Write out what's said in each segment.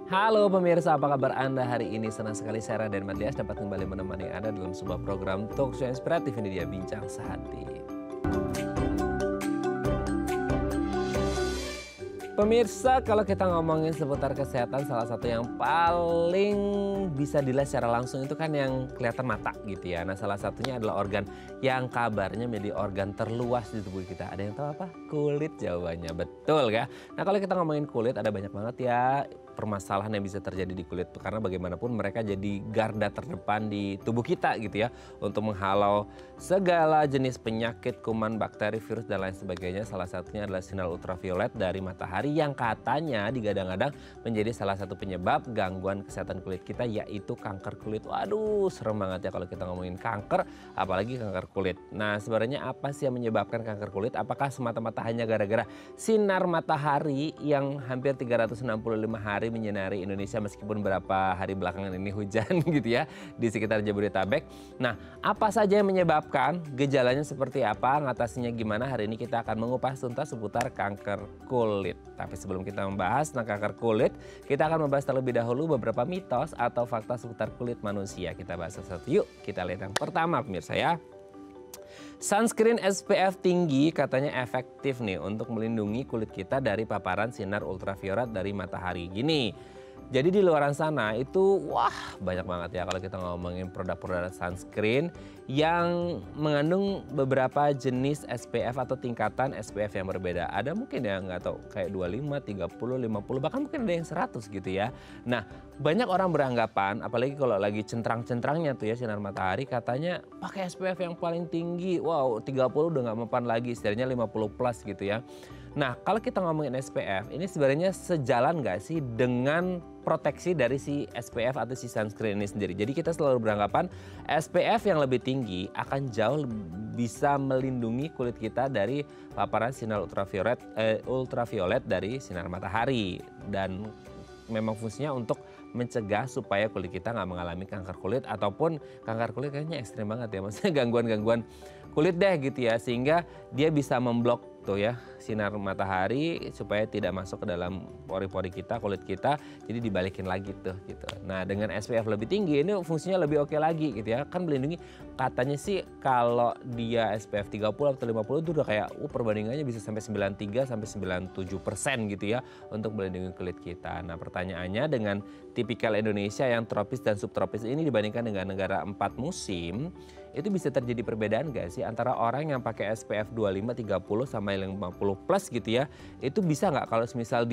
Halo pemirsa, apa kabar Anda hari ini? Senang sekali saya dan Matias dapat kembali menemani Anda dalam sebuah program talk show inspiratif. Ini dia Bincang Sehati. Pemirsa, kalau kita ngomongin seputar kesehatan, salah satu yang paling bisa dilihat secara langsung itu kan yang kelihatan mata gitu ya. Nah, salah satunya adalah organ yang kabarnya menjadi organ terluas di tubuh kita. Ada yang tahu apa? Kulit jawabannya, betul ya. Nah, kalau kita ngomongin kulit ada banyak banget ya permasalahan yang bisa terjadi di kulit. Karena bagaimanapun mereka jadi garda terdepan di tubuh kita gitu ya. Untuk menghalau segala jenis penyakit, kuman, bakteri, virus, dan lain sebagainya. Salah satunya adalah sinar ultraviolet dari matahari yang katanya digadang-gadang menjadi salah satu penyebab gangguan kesehatan kulit kita, yaitu kanker kulit. Waduh, serem banget ya kalau kita ngomongin kanker, apalagi kanker kulit. Nah, sebenarnya apa sih yang menyebabkan kanker kulit? Apakah semata-mata hanya gara-gara sinar matahari yang hampir 365 hari menyinari Indonesia meskipun beberapa hari belakangan ini hujan gitu ya di sekitar Jabodetabek. Nah, apa saja yang menyebabkan, gejalanya seperti apa, ngatasinya gimana? Hari ini kita akan mengupas tuntas seputar kanker kulit. Tapi sebelum kita membahas tentang kanker kulit, kita akan membahas terlebih dahulu beberapa mitos atau fakta seputar kulit manusia. Kita bahas satu-satu yuk. Kita lihat yang pertama pemirsa ya. Sunscreen SPF tinggi katanya efektif nih untuk melindungi kulit kita dari paparan sinar ultraviolet dari matahari. Gini, jadi di luaran sana itu wah banyak banget ya kalau kita ngomongin produk-produk sunscreen yang mengandung beberapa jenis SPF atau tingkatan SPF yang berbeda. Ada mungkin ya nggak tahu kayak 25, 30, 50 bahkan mungkin ada yang 100 gitu ya. Nah, banyak orang beranggapan apalagi kalau lagi centrang-centrangnya tuh ya sinar matahari katanya pakai SPF yang paling tinggi. Wow, 30 udah nggak mempan lagi, setidaknya 50 plus gitu ya. Nah, kalau kita ngomongin SPF, ini sebenarnya sejalan nggak sih dengan proteksi dari si SPF atau si sunscreen ini sendiri? Jadi kita selalu beranggapan SPF yang lebih tinggi akan jauh bisa melindungi kulit kita dari paparan sinar ultraviolet dari sinar matahari. Dan memang fungsinya untuk mencegah supaya kulit kita nggak mengalami kanker kulit ataupun kanker kulit kayaknya ekstrim banget ya. Maksudnya gangguan-gangguan kulit deh gitu ya. Sehingga dia bisa memblok tuh ya sinar matahari supaya tidak masuk ke dalam pori-pori kita, kulit kita, jadi dibalikin lagi tuh gitu. Nah, dengan SPF lebih tinggi ini fungsinya lebih oke lagi gitu ya. Kan melindungi katanya sih kalau dia SPF 30 atau 50 itu udah kayak perbandingannya bisa sampai 93 sampai 97% gitu ya untuk melindungi kulit kita. Nah, pertanyaannya dengan tipikal Indonesia yang tropis dan subtropis ini dibandingkan dengan negara 4 musim, itu bisa terjadi perbedaan gak sih antara orang yang pakai SPF 25, 30 sama yang 50 plus gitu ya. Itu bisa nggak kalau misal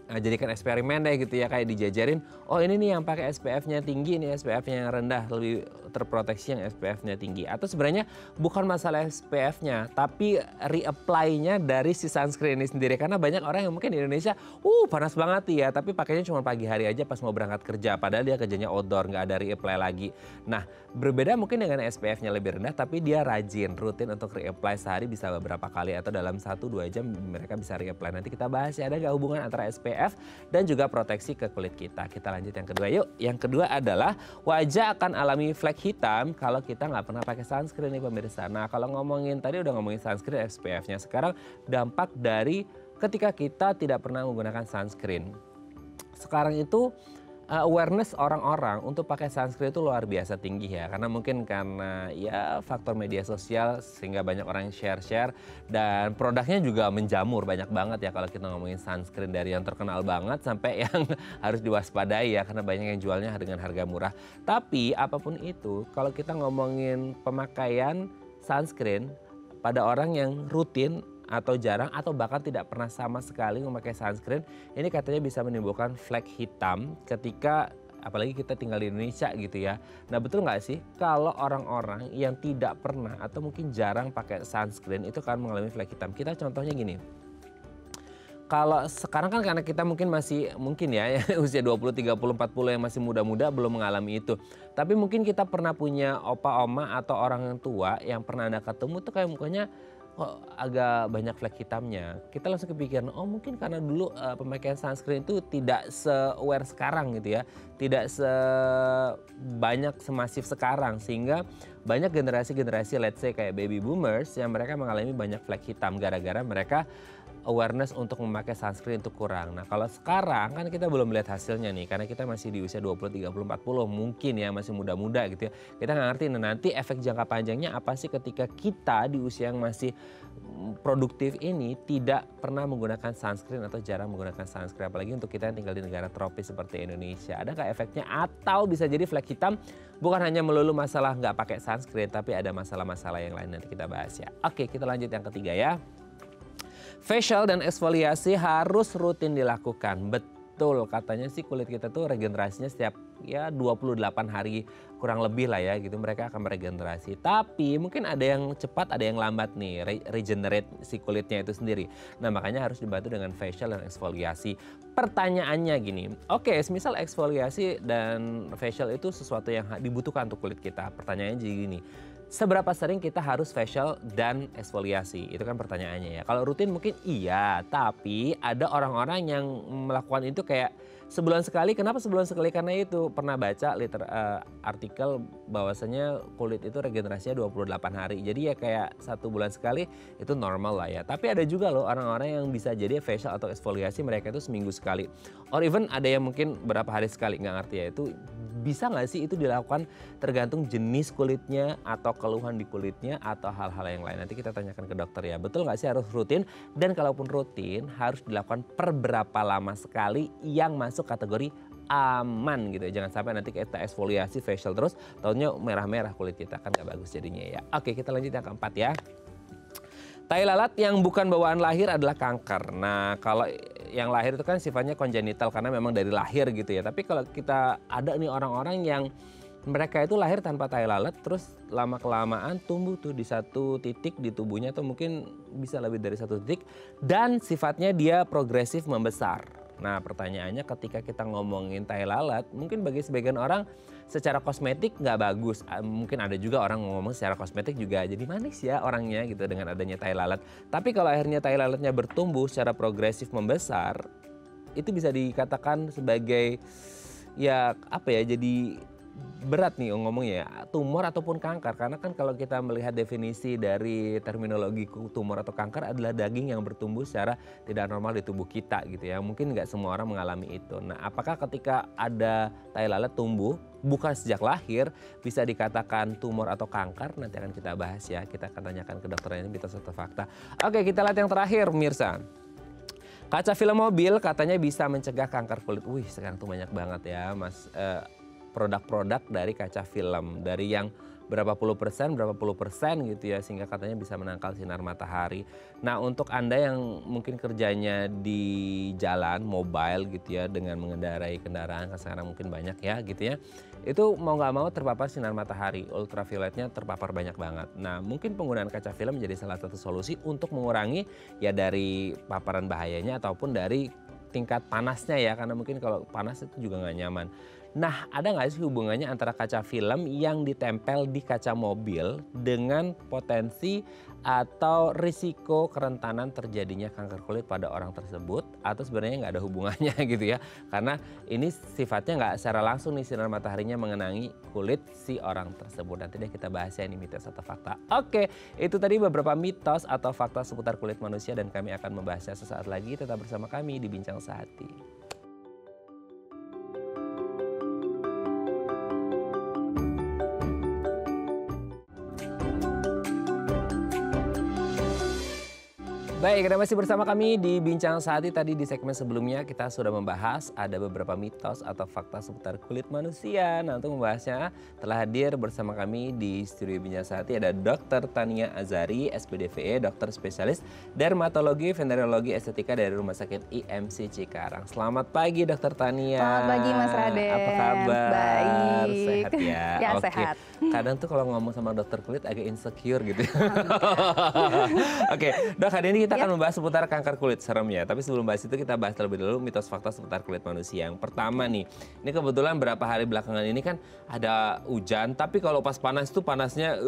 jadikan eksperimen deh gitu ya, kayak dijajarin, oh ini nih yang pakai SPF-nya tinggi, ini SPF-nya yang rendah, lebih terproteksi yang SPF-nya tinggi. Atau sebenarnya bukan masalah SPF-nya, tapi reapply-nya dari si sunscreen ini sendiri. Karena banyak orang yang mungkin di Indonesia, panas banget ya, tapi pakainya cuma pagi hari aja pas mau berangkat kerja, padahal dia kerjanya outdoor, nggak ada reapply lagi. Nah, berbeda mungkin dengan SPF-nya lebih rendah, tapi dia rajin, rutin untuk reapply sehari bisa beberapa kali atau dalam 1-2 jam mereka bisa reapply. Nanti kita bahas ya, ada nggak hubungan antara SPF dan juga proteksi ke kulit kita. Kita lanjut yang kedua yuk. Yang kedua adalah wajah akan alami flek hitam kalau kita nggak pernah pakai sunscreen nih pemirsa. Nah, kalau ngomongin tadi udah ngomongin sunscreen SPF-nya, sekarang dampak dari ketika kita tidak pernah menggunakan sunscreen. Sekarang itu awareness orang-orang untuk pakai sunscreen itu luar biasa tinggi ya. Karena mungkin karena ya faktor media sosial sehingga banyak orang share-share. Dan produknya juga menjamur banyak banget ya kalau kita ngomongin sunscreen. Dari yang terkenal banget sampai yang harus diwaspadai ya. Karena banyak yang jualnya dengan harga murah. Tapi apapun itu kalau kita ngomongin pemakaian sunscreen pada orang yang rutin atau jarang atau bahkan tidak pernah sama sekali memakai sunscreen, ini katanya bisa menimbulkan flek hitam ketika apalagi kita tinggal di Indonesia gitu ya. Nah, betul nggak sih kalau orang-orang yang tidak pernah atau mungkin jarang pakai sunscreen itu kan mengalami flek hitam? Kita contohnya gini. Kalau sekarang kan karena kita mungkin ya usia 20, 30, 40 yang masih muda-muda belum mengalami itu. Tapi mungkin kita pernah punya opa, oma atau orang yang tua yang pernah Anda ketemu tuh kayak mukanya kok agak banyak flek hitamnya. Kita langsung kepikiran, oh mungkin karena dulu pemakaian sunscreen itu tidak se-aware sekarang gitu ya. Tidak sebanyak semasif sekarang. Sehingga banyak generasi-generasi let's say kayak baby boomers yang mereka mengalami banyak flek hitam gara-gara mereka awareness untuk memakai sunscreen itu kurang. Nah kalau sekarang kan kita belum melihat hasilnya nih, karena kita masih di usia 20, 30, 40 mungkin ya, masih muda-muda gitu ya. Kita nggak ngerti nanti efek jangka panjangnya apa sih ketika kita di usia yang masih produktif ini tidak pernah menggunakan sunscreen atau jarang menggunakan sunscreen. Apalagi untuk kita yang tinggal di negara tropis seperti Indonesia. Ada nggak efeknya? Atau bisa jadi flek hitam bukan hanya melulu masalah nggak pakai sunscreen, tapi ada masalah-masalah yang lain, nanti kita bahas ya. Oke, kita lanjut yang ketiga ya. Facial dan eksfoliasi harus rutin dilakukan. Betul, katanya sih kulit kita tuh regenerasinya setiap ya 28 hari kurang lebih lah ya gitu, mereka akan meregenerasi. Tapi mungkin ada yang cepat, ada yang lambat nih regenerate si kulitnya itu sendiri. Nah makanya harus dibantu dengan facial dan eksfoliasi. Pertanyaannya gini, oke, misal eksfoliasi dan facial itu sesuatu yang dibutuhkan untuk kulit kita. Pertanyaannya jadi gini, seberapa sering kita harus facial dan eksfoliasi? Itu kan pertanyaannya ya. Kalau rutin mungkin iya, tapi ada orang-orang yang melakukan itu kayak sebulan sekali. Kenapa sebulan sekali? Karena itu pernah baca artikel bahwasanya kulit itu regenerasinya 28 hari. Jadi ya kayak 1 bulan sekali itu normal lah ya. Tapi ada juga loh orang-orang yang bisa jadi facial atau eksfoliasi mereka itu seminggu sekali. Or even ada yang mungkin berapa hari sekali, nggak ngerti ya. Itu bisa nggak sih itu dilakukan tergantung jenis kulitnya atau keluhan di kulitnya atau hal-hal yang lain. Nanti kita tanyakan ke dokter ya. Betul nggak sih harus rutin? Dan kalaupun rutin harus dilakukan per berapa lama sekali yang masuk kategori aman gitu ya. Jangan sampai nanti kita eksfoliasi facial terus tahunnya merah-merah kulit kita, kan nggak bagus jadinya ya. Oke, kita lanjut yang keempat ya. Tai lalat yang bukan bawaan lahir adalah kanker. Nah kalau yang lahir itu kan sifatnya kongenital karena memang dari lahir gitu ya. Tapi kalau kita ada nih orang-orang yang mereka itu lahir tanpa tai lalat, terus lama-kelamaan tumbuh tuh di satu titik di tubuhnya atau mungkin bisa lebih dari satu titik. Dan sifatnya dia progresif membesar. Nah pertanyaannya ketika kita ngomongin tai lalat, mungkin bagi sebagian orang secara kosmetik nggak bagus. Mungkin ada juga orang ngomong secara kosmetik juga jadi manis ya orangnya gitu dengan adanya tai lalat. Tapi kalau akhirnya tai lalatnya bertumbuh secara progresif membesar, itu bisa dikatakan sebagai ya apa ya, jadi berat nih ngomongnya ya, tumor ataupun kanker. Karena kan kalau kita melihat definisi dari terminologi tumor atau kanker adalah daging yang bertumbuh secara tidak normal di tubuh kita gitu ya. Mungkin nggak semua orang mengalami itu. Nah apakah ketika ada tai lalat tumbuh bukan sejak lahir bisa dikatakan tumor atau kanker? Nanti akan kita bahas ya. Kita akan tanyakan ke dokter ini mitos atau fakta. Oke, kita lihat yang terakhir pemirsa. Kaca film mobil katanya bisa mencegah kanker kulit. Wih, sekarang tuh banyak banget ya Mas. Produk-produk dari kaca film, dari yang berapa puluh persen gitu ya, sehingga katanya bisa menangkal sinar matahari. Nah untuk Anda yang mungkin kerjanya di jalan mobile gitu ya, dengan mengendarai kendaraan sekarang mungkin banyak ya gitu ya, itu mau nggak mau terpapar sinar matahari, ultravioletnya terpapar banyak banget. Nah mungkin penggunaan kaca film menjadi salah satu solusi untuk mengurangi ya dari paparan bahayanya ataupun dari tingkat panasnya ya, karena mungkin kalau panas itu juga nggak nyaman. Nah, ada nggak sih hubungannya antara kaca film yang ditempel di kaca mobil dengan potensi atau risiko kerentanan terjadinya kanker kulit pada orang tersebut? Atau sebenarnya nggak ada hubungannya gitu ya? Karena ini sifatnya nggak secara langsung nih sinar mataharinya mengenai kulit si orang tersebut. Nanti deh kita bahas ya ini mitos atau fakta. Oke, itu tadi beberapa mitos atau fakta seputar kulit manusia dan kami akan membahasnya sesaat lagi. Tetap bersama kami di Bincang Sehati. Baik, Anda masih bersama kami di Bincang Sehati. Tadi di segmen sebelumnya kita sudah membahas ada beberapa mitos atau fakta seputar kulit manusia. Nah untuk membahasnya telah hadir bersama kami di studio Bincang Sehati ada Dr. Tania Azari, SPDVE, dokter spesialis dermatologi, venereologi, estetika dari Rumah Sakit IMC Cikarang. Selamat pagi Dr. Tania. Selamat pagi Mas Raden. Apa kabar? Baik. Sehat ya? Ya Oke. sehat. Kadang tuh kalau ngomong sama dokter kulit agak insecure gitu. Oke, dok, hari ini kita akan membahas seputar kanker kulit, serem ya. Tapi sebelum bahas itu kita bahas terlebih dahulu mitos fakta seputar kulit manusia. Yang pertama nih, ini kebetulan berapa hari belakangan ini kan ada hujan. Tapi kalau pas panas tuh panasnya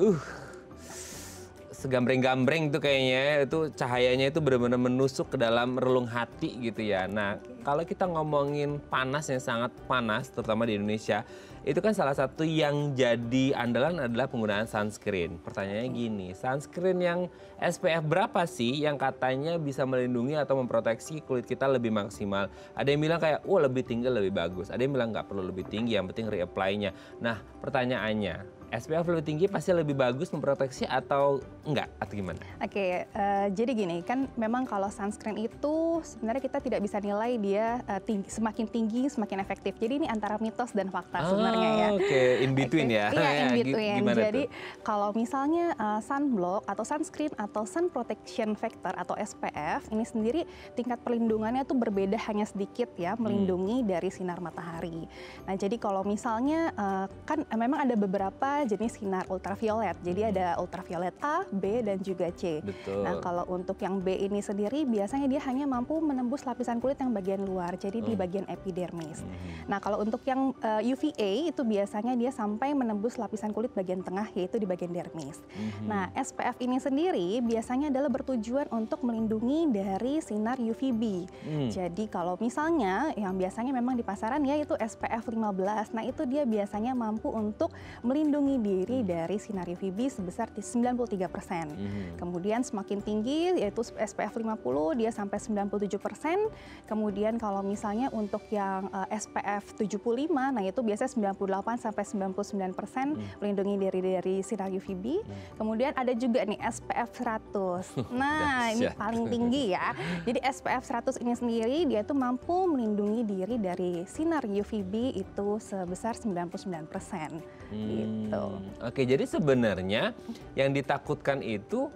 segambreng-gambreng tuh kayaknya, itu cahayanya itu benar-benar menusuk ke dalam relung hati gitu ya. Nah, kalau kita ngomongin panas yang sangat panas, terutama di Indonesia, itu kan salah satu yang jadi andalan adalah penggunaan sunscreen. Pertanyaannya gini, sunscreen yang SPF berapa sih yang katanya bisa melindungi atau memproteksi kulit kita lebih maksimal? Ada yang bilang kayak, lebih tinggi lebih bagus. Ada yang bilang nggak perlu lebih tinggi, yang penting reapply-nya. Nah, pertanyaannya, SPF lebih tinggi pasti lebih bagus memproteksi atau enggak? Atau gimana? Oke, jadi gini, kan memang kalau sunscreen itu sebenarnya kita tidak bisa nilai dia semakin tinggi semakin efektif. Jadi ini antara mitos dan fakta sebenarnya ya. Oke, in between ya. Iya, in between. Gimana Jadi tuh? kalau misalnya sunblock atau sunscreen atau sun protection factor atau SPF ini sendiri tingkat perlindungannya tuh berbeda hanya sedikit ya, melindungi dari sinar matahari. Nah, jadi kalau misalnya kan memang ada beberapa jenis sinar ultraviolet. Jadi ada ultraviolet A, B, dan juga C. Betul. Nah, kalau untuk yang B ini sendiri biasanya dia hanya mampu menembus lapisan kulit yang bagian luar, jadi di bagian epidermis. Nah, kalau untuk yang UVA itu biasanya dia sampai menembus lapisan kulit bagian tengah, yaitu di bagian dermis. Nah, SPF ini sendiri biasanya adalah bertujuan untuk melindungi dari sinar UVB. Jadi kalau misalnya yang biasanya memang di pasaran ya itu SPF 15, nah itu dia biasanya mampu untuk melindungi diri dari sinar UVB sebesar 93%. Kemudian semakin tinggi yaitu SPF 50 dia sampai 97%. Kemudian kalau misalnya untuk yang SPF 75, nah itu biasanya 98 sampai 99% melindungi dari sinar UVB. Kemudian ada juga nih SPF 100. Nah, ini paling tinggi ya. Jadi SPF 100 ini sendiri dia tuh mampu melindungi diri dari sinar UVB itu sebesar 99%. Gitu. Oke, jadi sebenarnya yang ditakutkan itu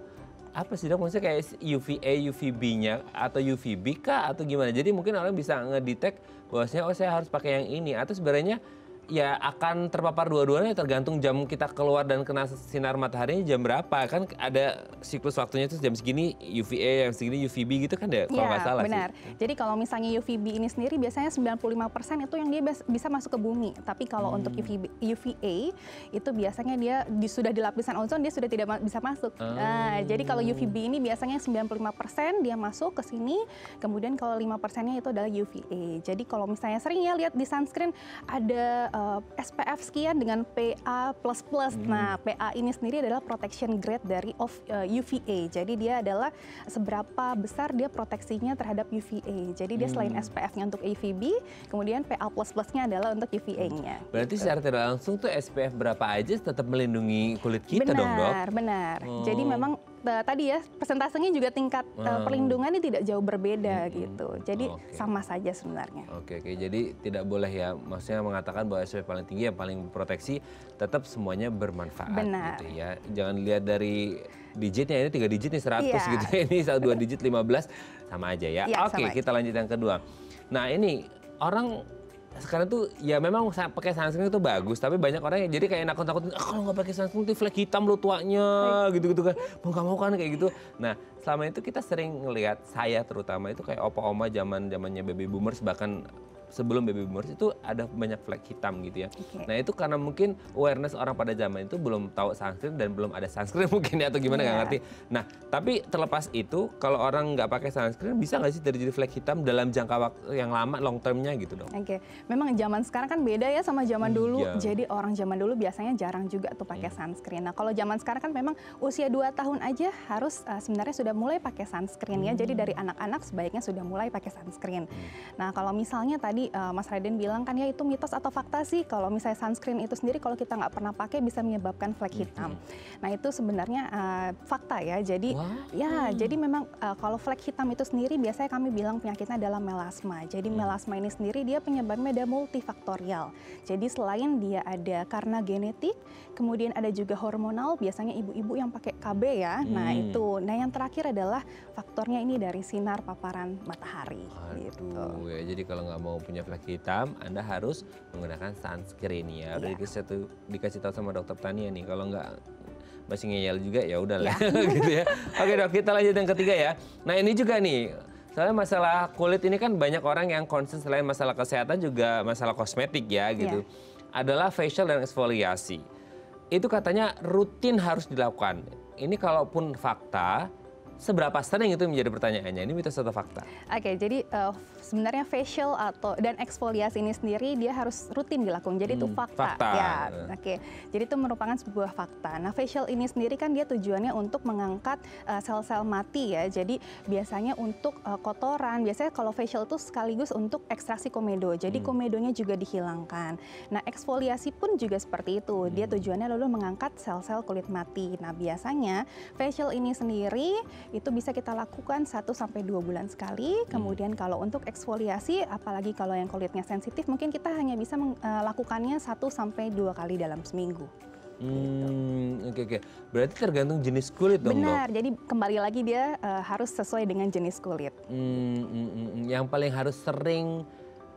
apa sih dok? Maksudnya kayak UVA, UVB-nya atau UVB kah atau gimana? Jadi mungkin orang bisa ngedetect bahwasanya saya harus pakai yang ini, atau sebenarnya ya akan terpapar dua-duanya tergantung jam kita keluar dan kena sinar mataharinya jam berapa. Kan ada siklus waktunya itu jam segini UVA, yang segini UVB gitu kan deh, kalau nggak salah benar. sih. Jadi kalau misalnya UVB ini sendiri biasanya 95% itu yang dia bisa masuk ke bumi. Tapi kalau untuk UVA itu biasanya dia sudah di lapisan ozon dia sudah tidak bisa masuk. Nah, jadi kalau UVB ini biasanya 95% dia masuk ke sini, kemudian kalau 5%-nya itu adalah UVA. Jadi kalau misalnya sering ya lihat di sunscreen ada SPF sekian dengan PA++. Nah, PA ini sendiri adalah protection grade dari UVA. Jadi dia adalah seberapa besar dia proteksinya terhadap UVA. Jadi dia selain SPF-nya untuk UVB, kemudian PA++-nya adalah untuk UVA-nya. Berarti secara tidak langsung tuh SPF berapa aja tetap melindungi kulit kita dong dok? Benar. Jadi memang tadi ya persentasenya juga tingkat perlindungannya tidak jauh berbeda gitu. Jadi sama saja sebenarnya. Oke, jadi tidak boleh ya, maksudnya mengatakan bahwa SPF paling tinggi yang paling proteksi, tetap semuanya bermanfaat gitu ya. Jangan lihat dari digitnya, ini 3 digit nih 100 gitu ya, ini 2 digit 15 sama aja ya. Oke, kita lanjut yang kedua. Nah, ini orang sekarang tuh ya memang pakai sunscreen itu bagus, tapi banyak orang yang jadi kayak nakut-nakutin, kalau nggak pakai sunscreen tuh flek hitam lo tuanya gitu-gitu kan, mau kan kayak gitu. Nah, selama itu kita sering ngelihat, saya terutama itu kayak opa-oma zamannya baby boomers, bahkan sebelum baby boomers itu ada banyak flek hitam gitu ya. Nah, itu karena mungkin awareness orang pada zaman itu belum tahu sunscreen dan belum ada sunscreen mungkin ya, atau gimana nggak ngerti. Nah, tapi terlepas itu kalau orang nggak pakai sunscreen bisa nggak sih terjadi flek hitam dalam jangka waktu yang lama, long termnya gitu dong? Memang zaman sekarang kan beda ya sama zaman dulu. Jadi orang zaman dulu biasanya jarang juga tuh pakai sunscreen. Nah, kalau zaman sekarang kan memang usia 2 tahun aja harus sebenarnya sudah mulai pakai sunscreen ya. Jadi dari anak-anak sebaiknya sudah mulai pakai sunscreen. Nah, kalau misalnya tadi Mas Raden bilang kan ya itu mitos atau fakta sih kalau misalnya sunscreen itu sendiri kalau kita nggak pernah pakai bisa menyebabkan flek hitam. Nah, itu sebenarnya fakta ya. Jadi jadi memang kalau flek hitam itu sendiri biasanya kami bilang penyakitnya adalah melasma. Jadi melasma ini sendiri dia penyebabnya ada multifaktorial. Jadi selain dia ada karena genetik, kemudian ada juga hormonal, biasanya ibu-ibu yang pakai KB ya. Nah, itu. Nah, yang terakhir adalah faktornya ini dari sinar paparan matahari. Gitu. Ya, jadi kalau nggak mau punya flek hitam, Anda harus menggunakan sunscreen ya. Udah dikasih tahu sama dokter Tania nih, kalau nggak masih ngeyel juga ya udahlah gitu ya. Oke dok, kita lanjut yang ketiga ya. Nah, ini juga nih, soalnya masalah kulit ini kan banyak orang yang concern selain masalah kesehatan juga masalah kosmetik ya gitu. Adalah facial dan eksfoliasi. Itu katanya rutin harus dilakukan. ini kalaupun fakta, seberapa sering itu menjadi pertanyaannya? Ini mitos atau fakta? Oke, jadi sebenarnya facial dan eksfoliasi ini sendiri dia harus rutin dilakukan. Jadi itu fakta. Fakta. Ya, oke. Jadi itu merupakan sebuah fakta. Nah, facial ini sendiri kan dia tujuannya untuk mengangkat sel-sel mati ya. Jadi biasanya untuk kotoran. Biasanya kalau facial itu sekaligus untuk ekstraksi komedo. Jadi komedonya juga dihilangkan. Nah, eksfoliasi pun juga seperti itu. Dia tujuannya lalu mengangkat sel-sel kulit mati. Nah, biasanya facial ini sendiri itu bisa kita lakukan 1-2 bulan sekali. Kemudian kalau untuk eksfoliasi, apalagi kalau yang kulitnya sensitif, mungkin kita hanya bisa melakukannya 1-2 kali dalam seminggu. Oke. Berarti tergantung jenis kulit dong, Benar, Dok? jadi kembali lagi dia harus sesuai dengan jenis kulit. Yang paling harus sering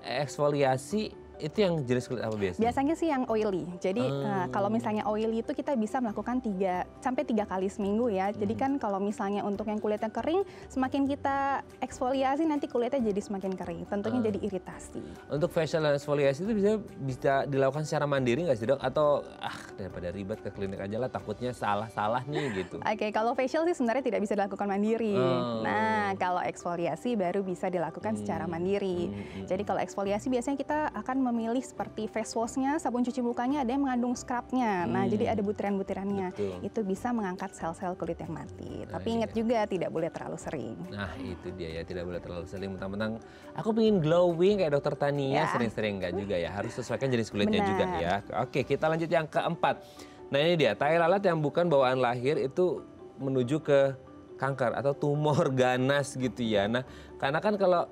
eksfoliasi itu yang jenis kulit apa biasanya? Biasanya sih yang oily. Jadi kalau misalnya oily itu kita bisa melakukan 3 kali seminggu ya. Jadi kan kalau misalnya untuk yang kulitnya kering, semakin kita eksfoliasi nanti kulitnya jadi semakin kering. Tentunya jadi iritasi. Untuk facial dan eksfoliasi itu bisa dilakukan secara mandiri nggak sih, Dok? Atau daripada ribet ke klinik aja lah, takutnya salah nih gitu. Oke, kalau facial sih sebenarnya tidak bisa dilakukan mandiri. Nah, kalau eksfoliasi baru bisa dilakukan secara mandiri. Jadi kalau eksfoliasi biasanya kita akan memilih seperti face wash-nya, sabun cuci mukanya ada yang mengandung scrub-nya. Nah, jadi ada butiran-butirannya. Itu bisa mengangkat sel-sel kulit yang mati. Tapi ingat juga tidak boleh terlalu sering. Nah, itu dia ya, tidak boleh terlalu sering. Mentang-mentang aku pengen glowing kayak Dokter Tania, sering-sering nggak juga ya. Harus sesuaikan jenis kulitnya juga ya. Oke, kita lanjut yang keempat. Nah, ini dia, tai lalat yang bukan bawaan lahir itu menuju ke kanker atau tumor ganas gitu ya. Nah, karena kan kalau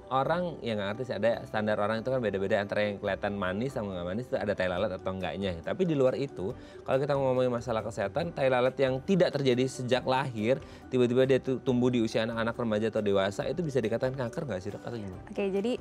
orang yang nggak ngerti sih, ada standar orang itu kan beda-beda antara yang kelihatan manis sama nggak manis itu ada tai lalat atau enggaknya. Tapi di luar itu, kalau kita ngomongin masalah kesehatan, tai lalat yang tidak terjadi sejak lahir, tiba-tiba dia tumbuh di usia anak-anak, remaja atau dewasa, itu bisa dikatakan kanker nggak sih, Dok? Atau gimana? Oke, jadi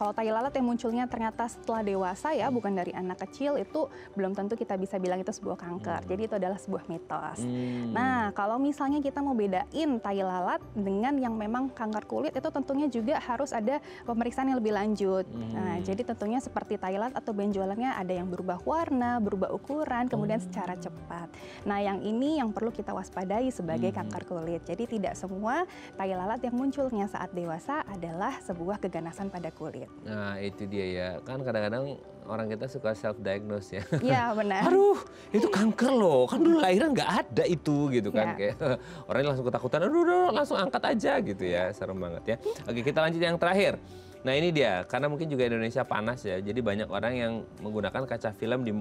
kalau tai lalat yang munculnya ternyata setelah dewasa ya, bukan dari anak kecil, itu belum tentu kita bisa bilang itu sebuah kanker. Jadi itu adalah sebuah mitos. Nah, kalau misalnya kita mau bedain tai lalat dengan yang memang kanker kulit, itu tentunya juga harus ada pemeriksaan yang lebih lanjut. Nah, jadi tentunya seperti tai lalat atau benjolannya ada yang berubah warna, berubah ukuran, kemudian secara cepat. Nah, yang ini yang perlu kita waspadai sebagai kanker kulit. Jadi tidak semua tai lalat yang munculnya saat dewasa adalah sebuah keganasan pada kulit. Nah, itu dia ya. Kan kadang-kadang orang kita suka self-diagnose ya. Iya, benar. Aduh, itu kanker loh. Kan dulu lahiran nggak ada itu gitu kan. Kayak orangnya langsung ketakutan, aduh, langsung angkat aja gitu ya. Serem banget ya. Oke, kita lanjut yang terakhir. Nah, ini dia, karena mungkin juga Indonesia panas ya, jadi banyak orang yang menggunakan kaca film di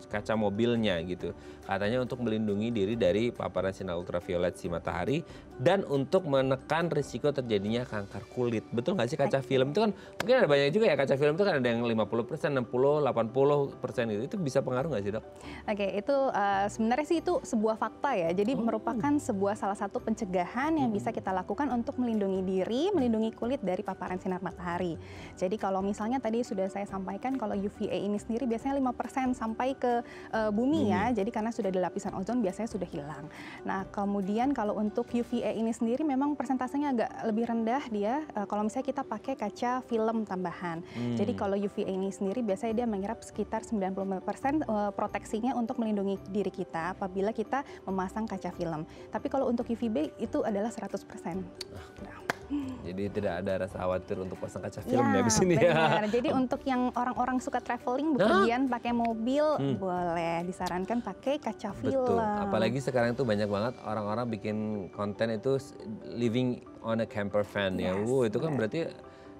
kaca mobilnya gitu. Katanya untuk melindungi diri dari paparan sinar ultraviolet si matahari dan untuk menekan risiko terjadinya kanker kulit. Betul nggak sih kaca film itu kan, mungkin ada banyak juga ya kaca film itu kan ada yang 50%, 60, 80% gitu. Itu bisa pengaruh nggak sih, Dok? Oke, itu sebenarnya sih itu sebuah fakta ya. Jadi merupakan sebuah salah satu pencegahan yang bisa kita lakukan untuk melindungi diri, melindungi kulit dari paparan sinar matahari. Jadi kalau misalnya tadi sudah saya sampaikan kalau UVA ini sendiri biasanya 5% sampai ke bumi ya. Jadi karena sudah di lapisan ozon biasanya sudah hilang. Nah, kemudian kalau untuk UVA ini sendiri memang persentasenya agak lebih rendah dia kalau misalnya kita pakai kaca film tambahan. Jadi kalau UVA ini sendiri biasanya dia menyerap sekitar 90% proteksinya untuk melindungi diri kita apabila kita memasang kaca film. Tapi kalau untuk UVB itu adalah 100%. Jadi tidak ada rasa khawatir untuk pasang kaca film ya di sini ya. Jadi untuk yang orang-orang suka traveling, bepergian pakai mobil, boleh disarankan pakai kaca film. Betul. Apalagi sekarang itu banyak banget orang-orang bikin konten itu living on a camper van ya. Itu kan berarti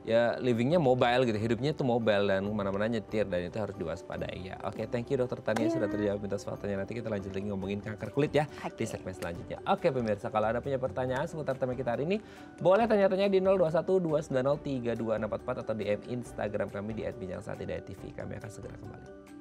ya livingnya mobile gitu, hidupnya tuh mobile dan kemana-mana nyetir dan itu harus diwaspadai ya. Oke, thank you Dokter Tania sudah terjawab mitos faktanya. Nanti kita lanjut lagi ngomongin kanker kulit ya di segmen selanjutnya. Oke pemirsa, kalau ada punya pertanyaan seputar tema kita hari ini, boleh tanya-tanya di 0212903244 atau DM Instagram kami di @bincang-sate.tv. Kami akan segera kembali.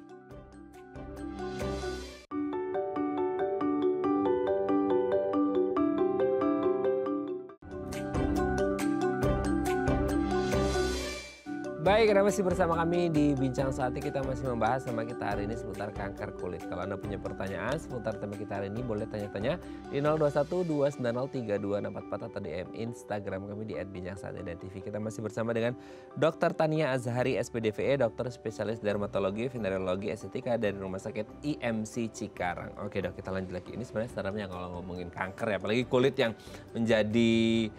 Baik, Anda masih bersama kami di Bincang Saatnya. Kita masih membahas sama kita hari ini seputar kanker kulit. Kalau Anda punya pertanyaan seputar tema kita hari ini, boleh tanya-tanya di 0212903244 atau DM Instagram kami di @bincangsaatnya.tv. Kita masih bersama dengan Dr. Tania Azhari, SPDVE, dokter spesialis dermatologi, venerologi, estetika dari Rumah Sakit IMC Cikarang. Oke dok, kita lanjut lagi. Ini sebenarnya seremnya kalau ngomongin kanker ya, apalagi kulit yang menjadi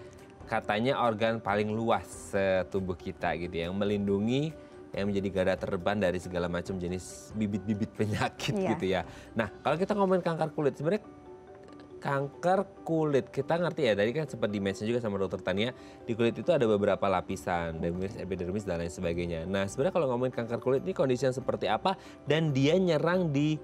katanya organ paling luas tubuh kita gitu, yang melindungi, yang menjadi garda terdepan dari segala macam jenis bibit-bibit penyakit gitu ya. Nah kalau kita ngomongin kanker kulit, sebenarnya kanker kulit kita ngerti ya, tadi kan sempat di-mention juga sama dokter Tania, di kulit itu ada beberapa lapisan, dermis, epidermis dan lain sebagainya. Nah sebenarnya kalau ngomongin kanker kulit ini kondisi yang seperti apa dan dia nyerang di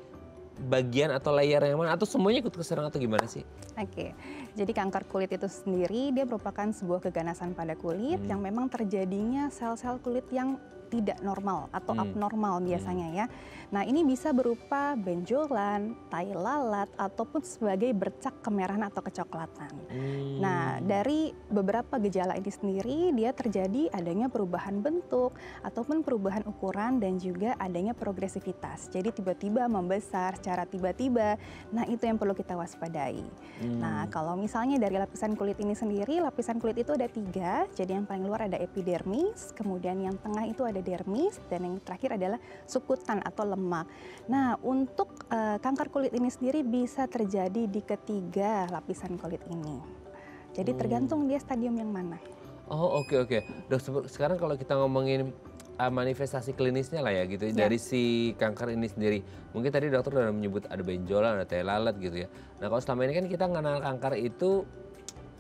bagian atau layer yang mana, atau semuanya ikut keserang atau gimana sih? Oke, jadi kanker kulit itu sendiri dia merupakan sebuah keganasan pada kulit yang memang terjadinya sel-sel kulit yang tidak normal atau abnormal biasanya ya. Nah ini bisa berupa benjolan, tai lalat, ataupun sebagai bercak kemerahan atau kecoklatan. Nah dari beberapa gejala ini sendiri dia terjadi adanya perubahan bentuk ataupun perubahan ukuran dan juga adanya progresivitas. Jadi tiba-tiba membesar secara tiba-tiba, nah itu yang perlu kita waspadai. Nah kalau misalnya dari lapisan kulit ini sendiri, lapisan kulit itu ada 3, jadi yang paling luar ada epidermis, kemudian yang tengah itu ada dermis, dan yang terakhir adalah sukutan atau lemak. Nah untuk kanker kulit ini sendiri bisa terjadi di ketiga lapisan kulit ini. Jadi tergantung dia stadium yang mana. Oh oke. Dok, sekarang kalau kita ngomongin manifestasi klinisnya lah ya gitu dari si kanker ini sendiri. Mungkin tadi dokter udah menyebut ada benjolan, ada tai lalat gitu ya. Nah kalau selama ini kan kita mengenal kanker itu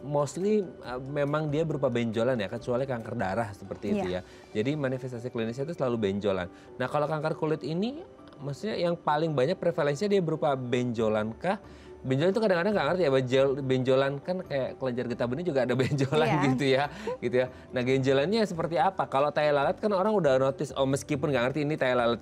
mostly memang dia berupa benjolan ya, kecuali kanker darah seperti itu ya. Jadi manifestasi klinisnya itu selalu benjolan. Nah kalau kanker kulit ini maksudnya yang paling banyak prevalensinya dia berupa benjolan kah? Benjolan itu kadang-kadang nggak ngerti ya, benjolan kan kayak kelenjar getah benih juga ada benjolan gitu ya. Nah benjolannya seperti apa? Kalau tai lalat kan orang udah notice, oh meskipun nggak ngerti ini tai lalat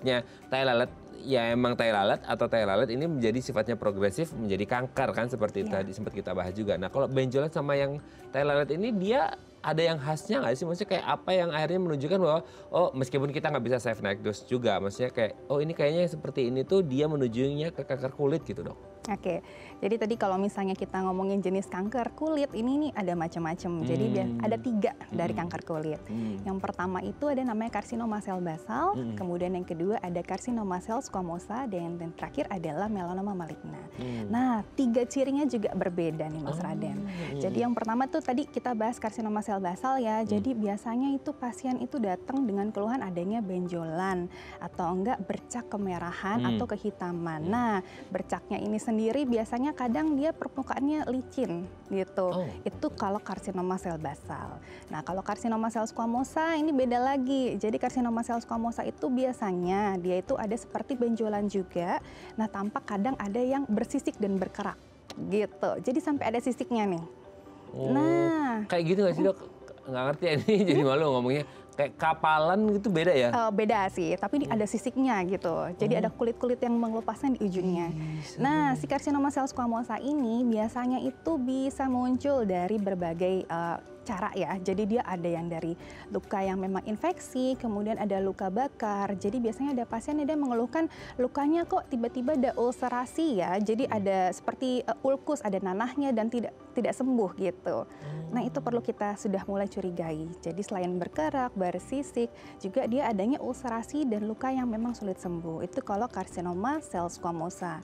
ya emang tai lalat atau tai lalat ini menjadi sifatnya progresif menjadi kanker kan seperti tadi sempat kita bahas juga. Nah kalau benjolan sama yang tai lalat ini dia ada yang khasnya nggak sih? Maksudnya kayak apa yang akhirnya menunjukkan bahwa oh meskipun kita nggak bisa safe diagnose juga, maksudnya kayak oh ini kayaknya seperti ini tuh dia menujunya ke kanker kulit gitu dok. Oke, jadi tadi kalau misalnya kita ngomongin jenis kanker kulit ini nih ada macam-macam. Jadi ada 3 dari kanker kulit. Yang pertama itu ada namanya karsinoma sel basal, kemudian yang kedua ada karsinoma sel squamosa, dan yang terakhir adalah melanoma maligna. Nah 3 cirinya juga berbeda nih Mas Raden. Jadi yang pertama tuh tadi kita bahas karsinoma sel basal ya. Jadi biasanya itu pasien itu datang dengan keluhan adanya benjolan atau enggak bercak kemerahan atau kehitaman. Nah bercaknya ini sendiri biasanya kadang dia permukaannya licin gitu. Itu kalau karsinoma sel basal. Nah kalau karsinoma sel squamosa ini beda lagi. Jadi karsinoma sel squamosa itu biasanya dia itu ada seperti benjolan juga. Nah tampak kadang ada yang bersisik dan berkerak gitu. Jadi sampai ada sisiknya nih. Nah kayak gitu nggak sih dok? Nggak ngerti ya ini jadi malu ngomongnya. Kayak kapalan gitu beda ya? Beda sih, tapi ada sisiknya gitu. Jadi ada kulit-kulit yang mengelupasnya di ujungnya. Nah, si karsinoma sel squamosa ini biasanya itu bisa muncul dari berbagai cara ya. Jadi dia ada yang dari luka yang memang infeksi, kemudian ada luka bakar. Jadi biasanya ada pasien yang dia mengeluhkan lukanya kok tiba-tiba ada ulcerasi ya. Jadi ada seperti ulkus, ada nanahnya dan tidak sembuh gitu. Nah itu perlu kita sudah mulai curigai. Jadi selain berkerak, bersisik, juga dia adanya ulcerasi dan luka yang memang sulit sembuh. Itu kalau karsinoma sel squamosa.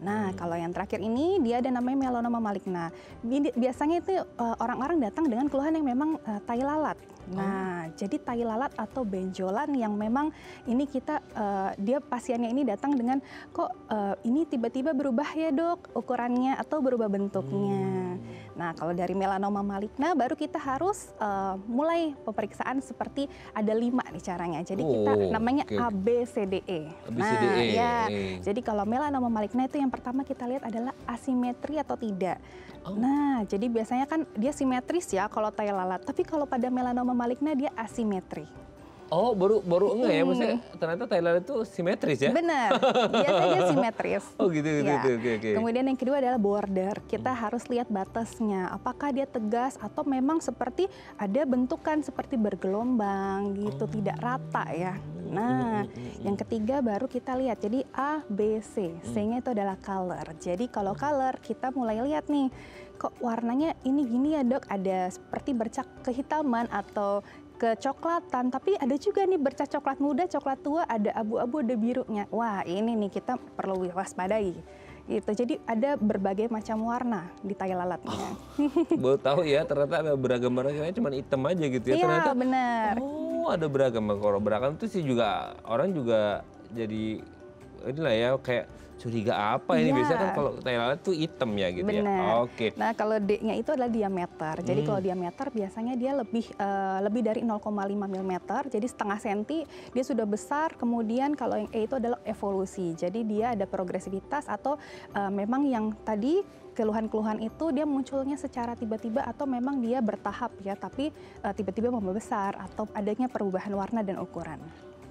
Nah, kalau yang terakhir ini dia ada namanya melanoma maligna. Biasanya itu orang-orang datang dengan keluhan yang memang tai lalat. Nah, jadi tai lalat atau benjolan yang memang ini kita dia pasiennya ini datang dengan kok ini tiba-tiba berubah ya dok ukurannya atau berubah bentuknya. Nah, kalau dari melanoma maligna baru kita harus mulai pemeriksaan seperti ada 5 nih caranya. Jadi kita namanya ABCDE. Nah, ya. Jadi kalau melanoma maligna itu yang pertama kita lihat adalah asimetri atau tidak. Nah, jadi biasanya kan dia simetris ya kalau tai lalat, tapi kalau pada melanoma maligna dia asimetri. Oh, baru enggak ya? Maksudnya ternyata Thailand itu simetris ya? Benar, biasanya simetris. Oh gitu, Ya. oke. Kemudian yang kedua adalah border. Kita harus lihat batasnya. Apakah dia tegas atau memang seperti ada bentukan seperti bergelombang gitu, tidak rata ya. Nah, yang ketiga baru kita lihat. Jadi A, B, C. C-nya itu adalah color. Jadi kalau color kita mulai lihat nih, kok warnanya ini gini ya dok, ada seperti bercak kehitaman atau kecoklatan, tapi ada juga nih bercak coklat muda, coklat tua, ada abu-abu, ada birunya. Wah, ini nih kita perlu waspadai. Gitu. Jadi ada berbagai macam warna di tai lalatnya. Baru tahu ya, ternyata ada beragam-beragam, cuma hitam aja gitu ya. Iya, Ternyata benar. oh, ada beragam. Kalau beragam itu sih juga orang juga jadi inilah ya, kayak curiga apa ini, Iya. biasanya kan kalau tai lalat tuh hitam ya gitu ya. Benar. Oke. Nah, kalau D-nya itu adalah diameter. Jadi kalau diameter biasanya dia lebih dari 0,5 mm. Jadi setengah senti dia sudah besar. Kemudian kalau yang E itu adalah evolusi. Jadi dia ada progresivitas atau memang yang tadi keluhan-keluhan itu dia munculnya secara tiba-tiba atau memang dia bertahap ya, tapi tiba-tiba membesar atau adanya perubahan warna dan ukuran.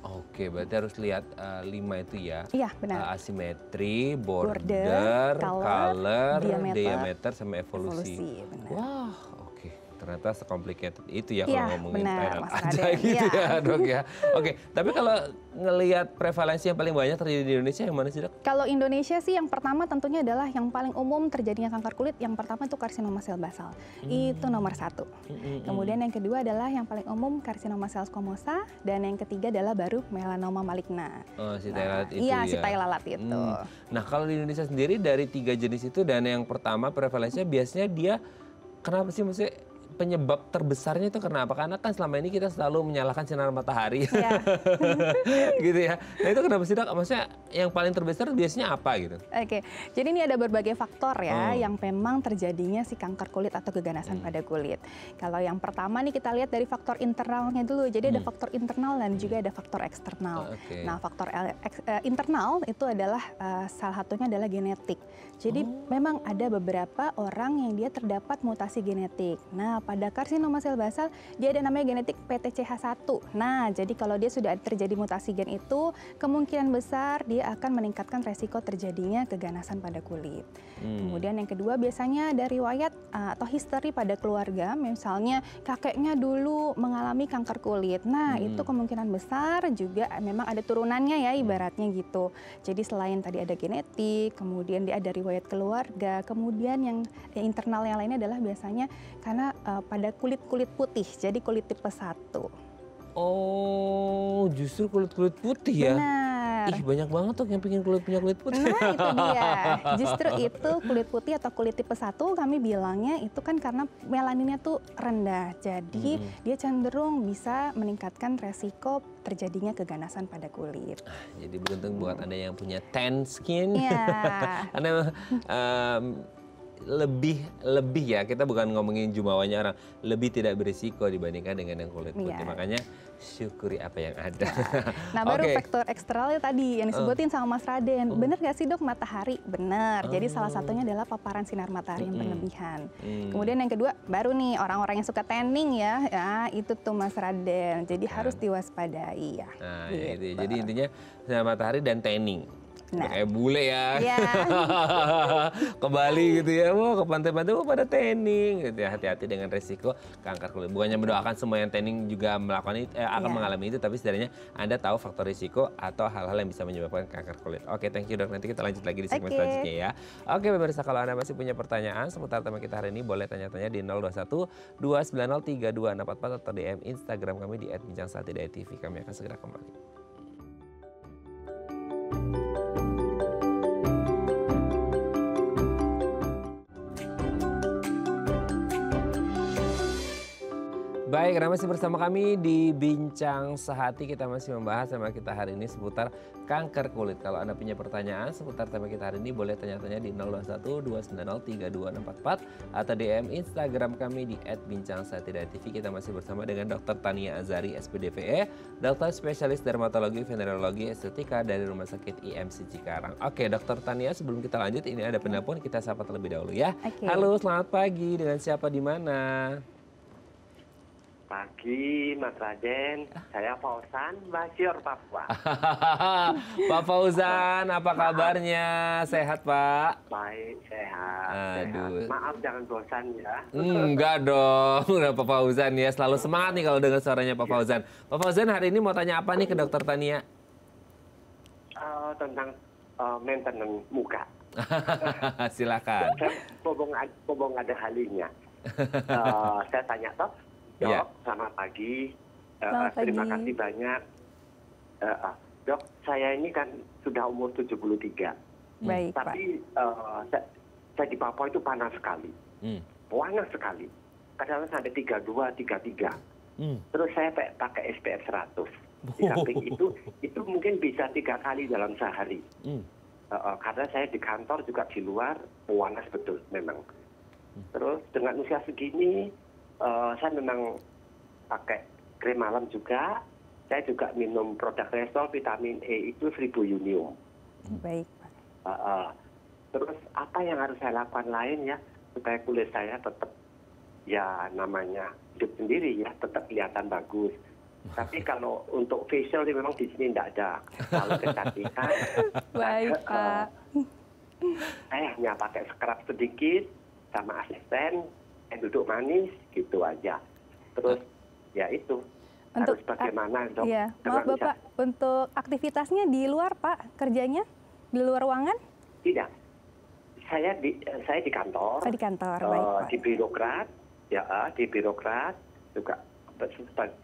Oke, berarti harus lihat 5 itu ya. Iya, benar. Asimetri, border, color, diameter, sama evolusi. Benar. Wah, oke. Ternyata sekomplikated itu ya Iya, kalau ngomongin benar, Thailand Mas aja Raden. gitu Iya. ya dok ya. Oke, tapi kalau ngelihat prevalensi yang paling banyak terjadi di Indonesia yang mana sih dok? Kalau Indonesia sih yang pertama tentunya adalah yang paling umum terjadinya kanker kulit. Yang pertama itu karsinoma sel basal. Itu nomor 1. Kemudian yang kedua adalah yang paling umum karsinoma sel squamosa. Dan yang ketiga adalah baru melanoma maligna. Oh, si tai lalat itu iya, ya? si tai lalat itu. Nah, kalau di Indonesia sendiri dari 3 jenis itu, dan yang pertama prevalensinya biasanya dia kenapa sih, maksudnya penyebab terbesarnya itu karena apa? Karena kan selama ini kita selalu menyalahkan sinar matahari. Iya. Gitu ya. Nah, itu kenapa sih dok? Maksudnya yang paling terbesar biasanya apa gitu? Oke, jadi ini ada berbagai faktor ya yang memang terjadinya si kanker kulit atau keganasan pada kulit. Kalau yang pertama nih kita lihat dari faktor internalnya dulu. Jadi ada faktor internal dan juga ada faktor eksternal. Nah, faktor internal itu adalah salah satunya adalah genetik. Jadi memang ada beberapa orang yang dia terdapat mutasi genetik. Nah, pada karsinoma sel basal dia ada namanya genetik PTCH1. Nah, jadi kalau dia sudah terjadi mutasi gen itu, kemungkinan besar dia akan meningkatkan resiko terjadinya keganasan pada kulit. Kemudian yang kedua biasanya ada riwayat atau history pada keluarga, misalnya kakeknya dulu mengalami kanker kulit. Nah, itu kemungkinan besar juga memang ada turunannya ya ibaratnya gitu. Jadi selain tadi ada genetik, kemudian dia ada riwayat keluarga, kemudian yang internal yang lainnya adalah biasanya karena pada kulit-kulit putih, jadi kulit tipe 1. Oh, justru kulit-kulit putih ya? Benar. Ih, banyak banget tuh yang pengen punya kulit putih. Nah, itu dia. Justru itu kulit putih atau kulit tipe 1 kami bilangnya itu kan karena melaninnya tuh rendah. Jadi dia cenderung bisa meningkatkan resiko terjadinya keganasan pada kulit. Jadi beruntung buat Anda yang punya tan skin. Iya. Karena lebih ya, kita bukan ngomongin jumlahnya orang, lebih tidak berisiko dibandingkan dengan yang kulit putih. Iya. Makanya syukuri apa yang ada. Nah, baru Oke. faktor eksternalnya tadi yang disebutin sama Mas Raden. Bener nggak sih dok matahari? Bener. Jadi salah satunya adalah paparan sinar matahari yang berlebihan. Kemudian yang kedua baru nih orang-orang yang suka tanning ya, itu tuh Mas Raden. Jadi harus diwaspadai ya. Nah, Gitu. itu. Jadi intinya sinar matahari dan tanning. Nah. Kayak bule ya. Iya. Ke Bali gitu ya, wah ke pantai-pantai pada tanning gitu ya. Hati-hati dengan resiko kanker kulit. Bukannya mendoakan semua yang tanning juga melakukan itu, akan mengalami itu, tapi setidaknya Anda tahu faktor risiko atau hal-hal yang bisa menyebabkan kanker kulit. Oke, thank you dok. Nanti kita lanjut lagi di segmen selanjutnya ya. Oke, pemirsa, kalau Anda masih punya pertanyaan seputar tema kita hari ini, boleh tanya-tanya di 021 290 3244 atau DM Instagram kami di @bincangsaat.tv. Kami akan segera kembali. Baik, Anda masih bersama kami di Bincang Sehati. Kita masih membahas tema kita hari ini seputar kanker kulit. Kalau Anda punya pertanyaan seputar tema kita hari ini, boleh tanya-tanya di 021 290 3244 atau DM Instagram kami di @bincangsahat.tv. Kita masih bersama dengan Dr. Tania Azari, SPDVE, dokter spesialis dermatologi, venerologi, estetika dari Rumah Sakit IMC Cikarang. Oke, Dr. Tania, sebelum kita lanjut, ini ada penelpon, kita sapa terlebih dahulu ya. Oke. Halo, selamat pagi. Dengan siapa di mana? pagi, Mas Raden. Saya Fauzan, Basior, Papua. Pak Fauzan, apa kabarnya? Sehat, Pak? Baik, sehat. Aduh. Maaf, jangan bosan ya. Enggak dong, udah Pak Fauzan ya. Selalu semangat nih kalau dengar suaranya Pak Fauzan. Pak Fauzan hari ini mau tanya apa nih ke Dokter Tania? Tentang maintenance muka. Silakan. Pobong ada halinya. Saya tanya, Dok. Iya. Selamat pagi. Selamat Terima pagi. kasih banyak. Dok, saya ini kan sudah umur 73. Baik, Pak. Tapi saya di Papua itu panas sekali. Panas sekali. Kadang-kadang sampai 32, 33. Terus saya pakai SPF 100. Di samping itu mungkin bisa 3 kali dalam sehari. Karena saya di kantor juga di luar, panas betul memang. Terus dengan usia segini, saya memang pakai krim malam juga. Saya juga minum produk Resol vitamin E itu 1000 Unium. Baik, Pak. Terus apa yang harus saya lakukan lain ya supaya kulit saya tetap ya namanya hidup sendiri ya, tetap kelihatan bagus. Tapi kalau untuk facial ini memang di sini tidak ada. Kalau kecantikan, Baik, Pak. saya hanya pakai scrub sedikit sama asisten, duduk manis gitu aja. Terus ya itu harus bagaimana dok? Iya, maaf Bapak, untuk aktivitasnya di luar Pak, kerjanya di luar ruangan? Tidak, saya di kantor. Di kantor, baik Pak. Di birokrat, ya di birokrat juga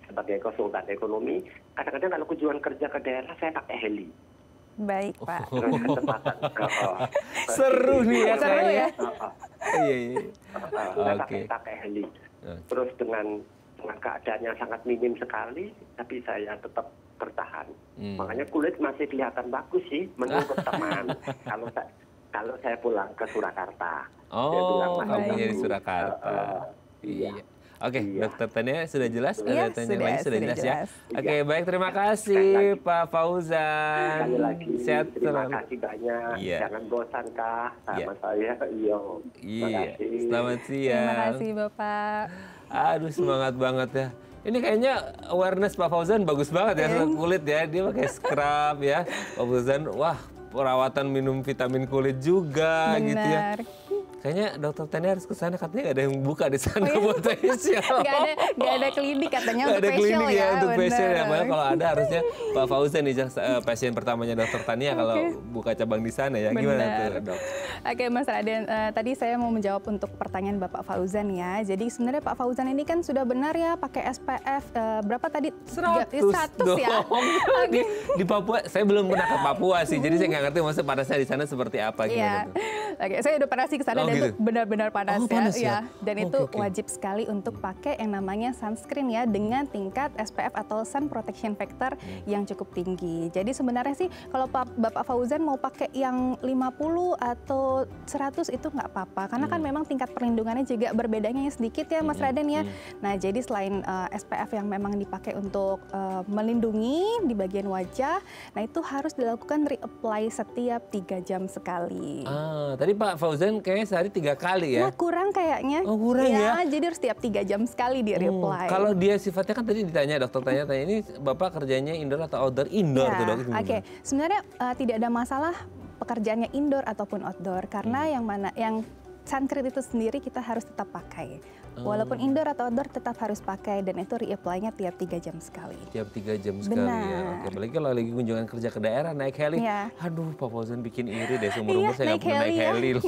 sebagai konsultan ekonomi. Kadang-kadang kalau kunjungan kerja ke daerah saya pakai heli. Baik Pak. Terus kecepatan Seru nih ya Seru kayaknya. ya. Iya. Saya Oke. pakai heli. Terus dengan keadaan yang sangat minim sekali, tapi saya tetap bertahan. Makanya kulit masih kelihatan bagus sih menurut teman. Kalau saya pulang ke Surakarta. Saya bilang, Oh, "Mas, kamunya di Surakarta. Iya. Oke, Iya. Dokter Tania sudah jelas? Iya, Ada tanya lagi? Sudah jelas ya? jelas. Oke, baik. Terima Sekali kasih lagi. Pak Fauzan. Sekali lagi, Sehat terima selalu. kasih banyak. Iya. Jangan bosan kah sama Iya. saya. Iya. Terima Iya. kasih. Selamat siang. Terima kasih Bapak. Aduh, semangat banget ya. Ini kayaknya awareness Pak Fauzan bagus banget ya soal kulit ya. Dia pakai scrub ya. Pak Fauzan, wah perawatan minum vitamin kulit juga gitu ya. Benar. Kayaknya Dokter Tania harus ke sana, katanya nggak ada yang buka di sana buat facial. Nggak ada klinik katanya Nggak untuk ada facial klinik ya untuk facial ya. benar. Padahal kalau ada harusnya Pak Fauzan nih pasien pertamanya Dokter Tania kalau buka cabang di sana ya. Gimana Benar. tuh Dok? Oke Mas Raden, tadi saya mau menjawab untuk pertanyaan Bapak Fauzan ya. Jadi sebenarnya Pak Fauzan ini kan sudah benar ya pakai SPF berapa tadi? 100 ya. Oke. Di Papua, saya belum pernah ke Papua sih, jadi saya nggak ngerti maksudnya panasnya di sana seperti apa Iya. gimana tuh. Oke, saya udah pernah sih ke sana Oh, dan gitu? itu benar-benar panas, Oh, panas ya? Dan Oke, itu oke. wajib sekali untuk pakai yang namanya sunscreen ya dengan tingkat SPF atau sun protection factor yang cukup tinggi. Jadi sebenarnya sih kalau Bapak Fauzan mau pakai yang 50 atau 100 itu nggak apa-apa karena kan memang tingkat perlindungannya juga berbedanya sedikit ya Mas Raden ya. Nah, jadi selain SPF yang memang dipakai untuk melindungi di bagian wajah, nah itu harus dilakukan reapply setiap 3 jam sekali. Tadi Pak Fauzan kayaknya sehari 3 kali ya. Nah, kurang kayaknya. Oh, kurang ya? Jadi harus setiap 3 jam sekali di reapply. Kalau dia sifatnya kan tadi ditanya dokter tanya ini Bapak kerjanya indoor atau outdoor? Indoor tuh dok. Oke, sebenarnya tidak ada masalah pekerjaannya indoor ataupun outdoor karena yang sunscreen itu sendiri kita harus tetap pakai. Walaupun indoor atau outdoor tetap harus pakai dan itu reapply-nya tiap 3 jam sekali. Tiap 3 jam sekali ya. Benar. Oke, apalagi kalau lagi kunjungan kerja ke daerah naik heli. Iya. Aduh, Pak Fauzan bikin iri deh seumur-umur Iya, saya nggak naik pernah naik heli ya. heli loh.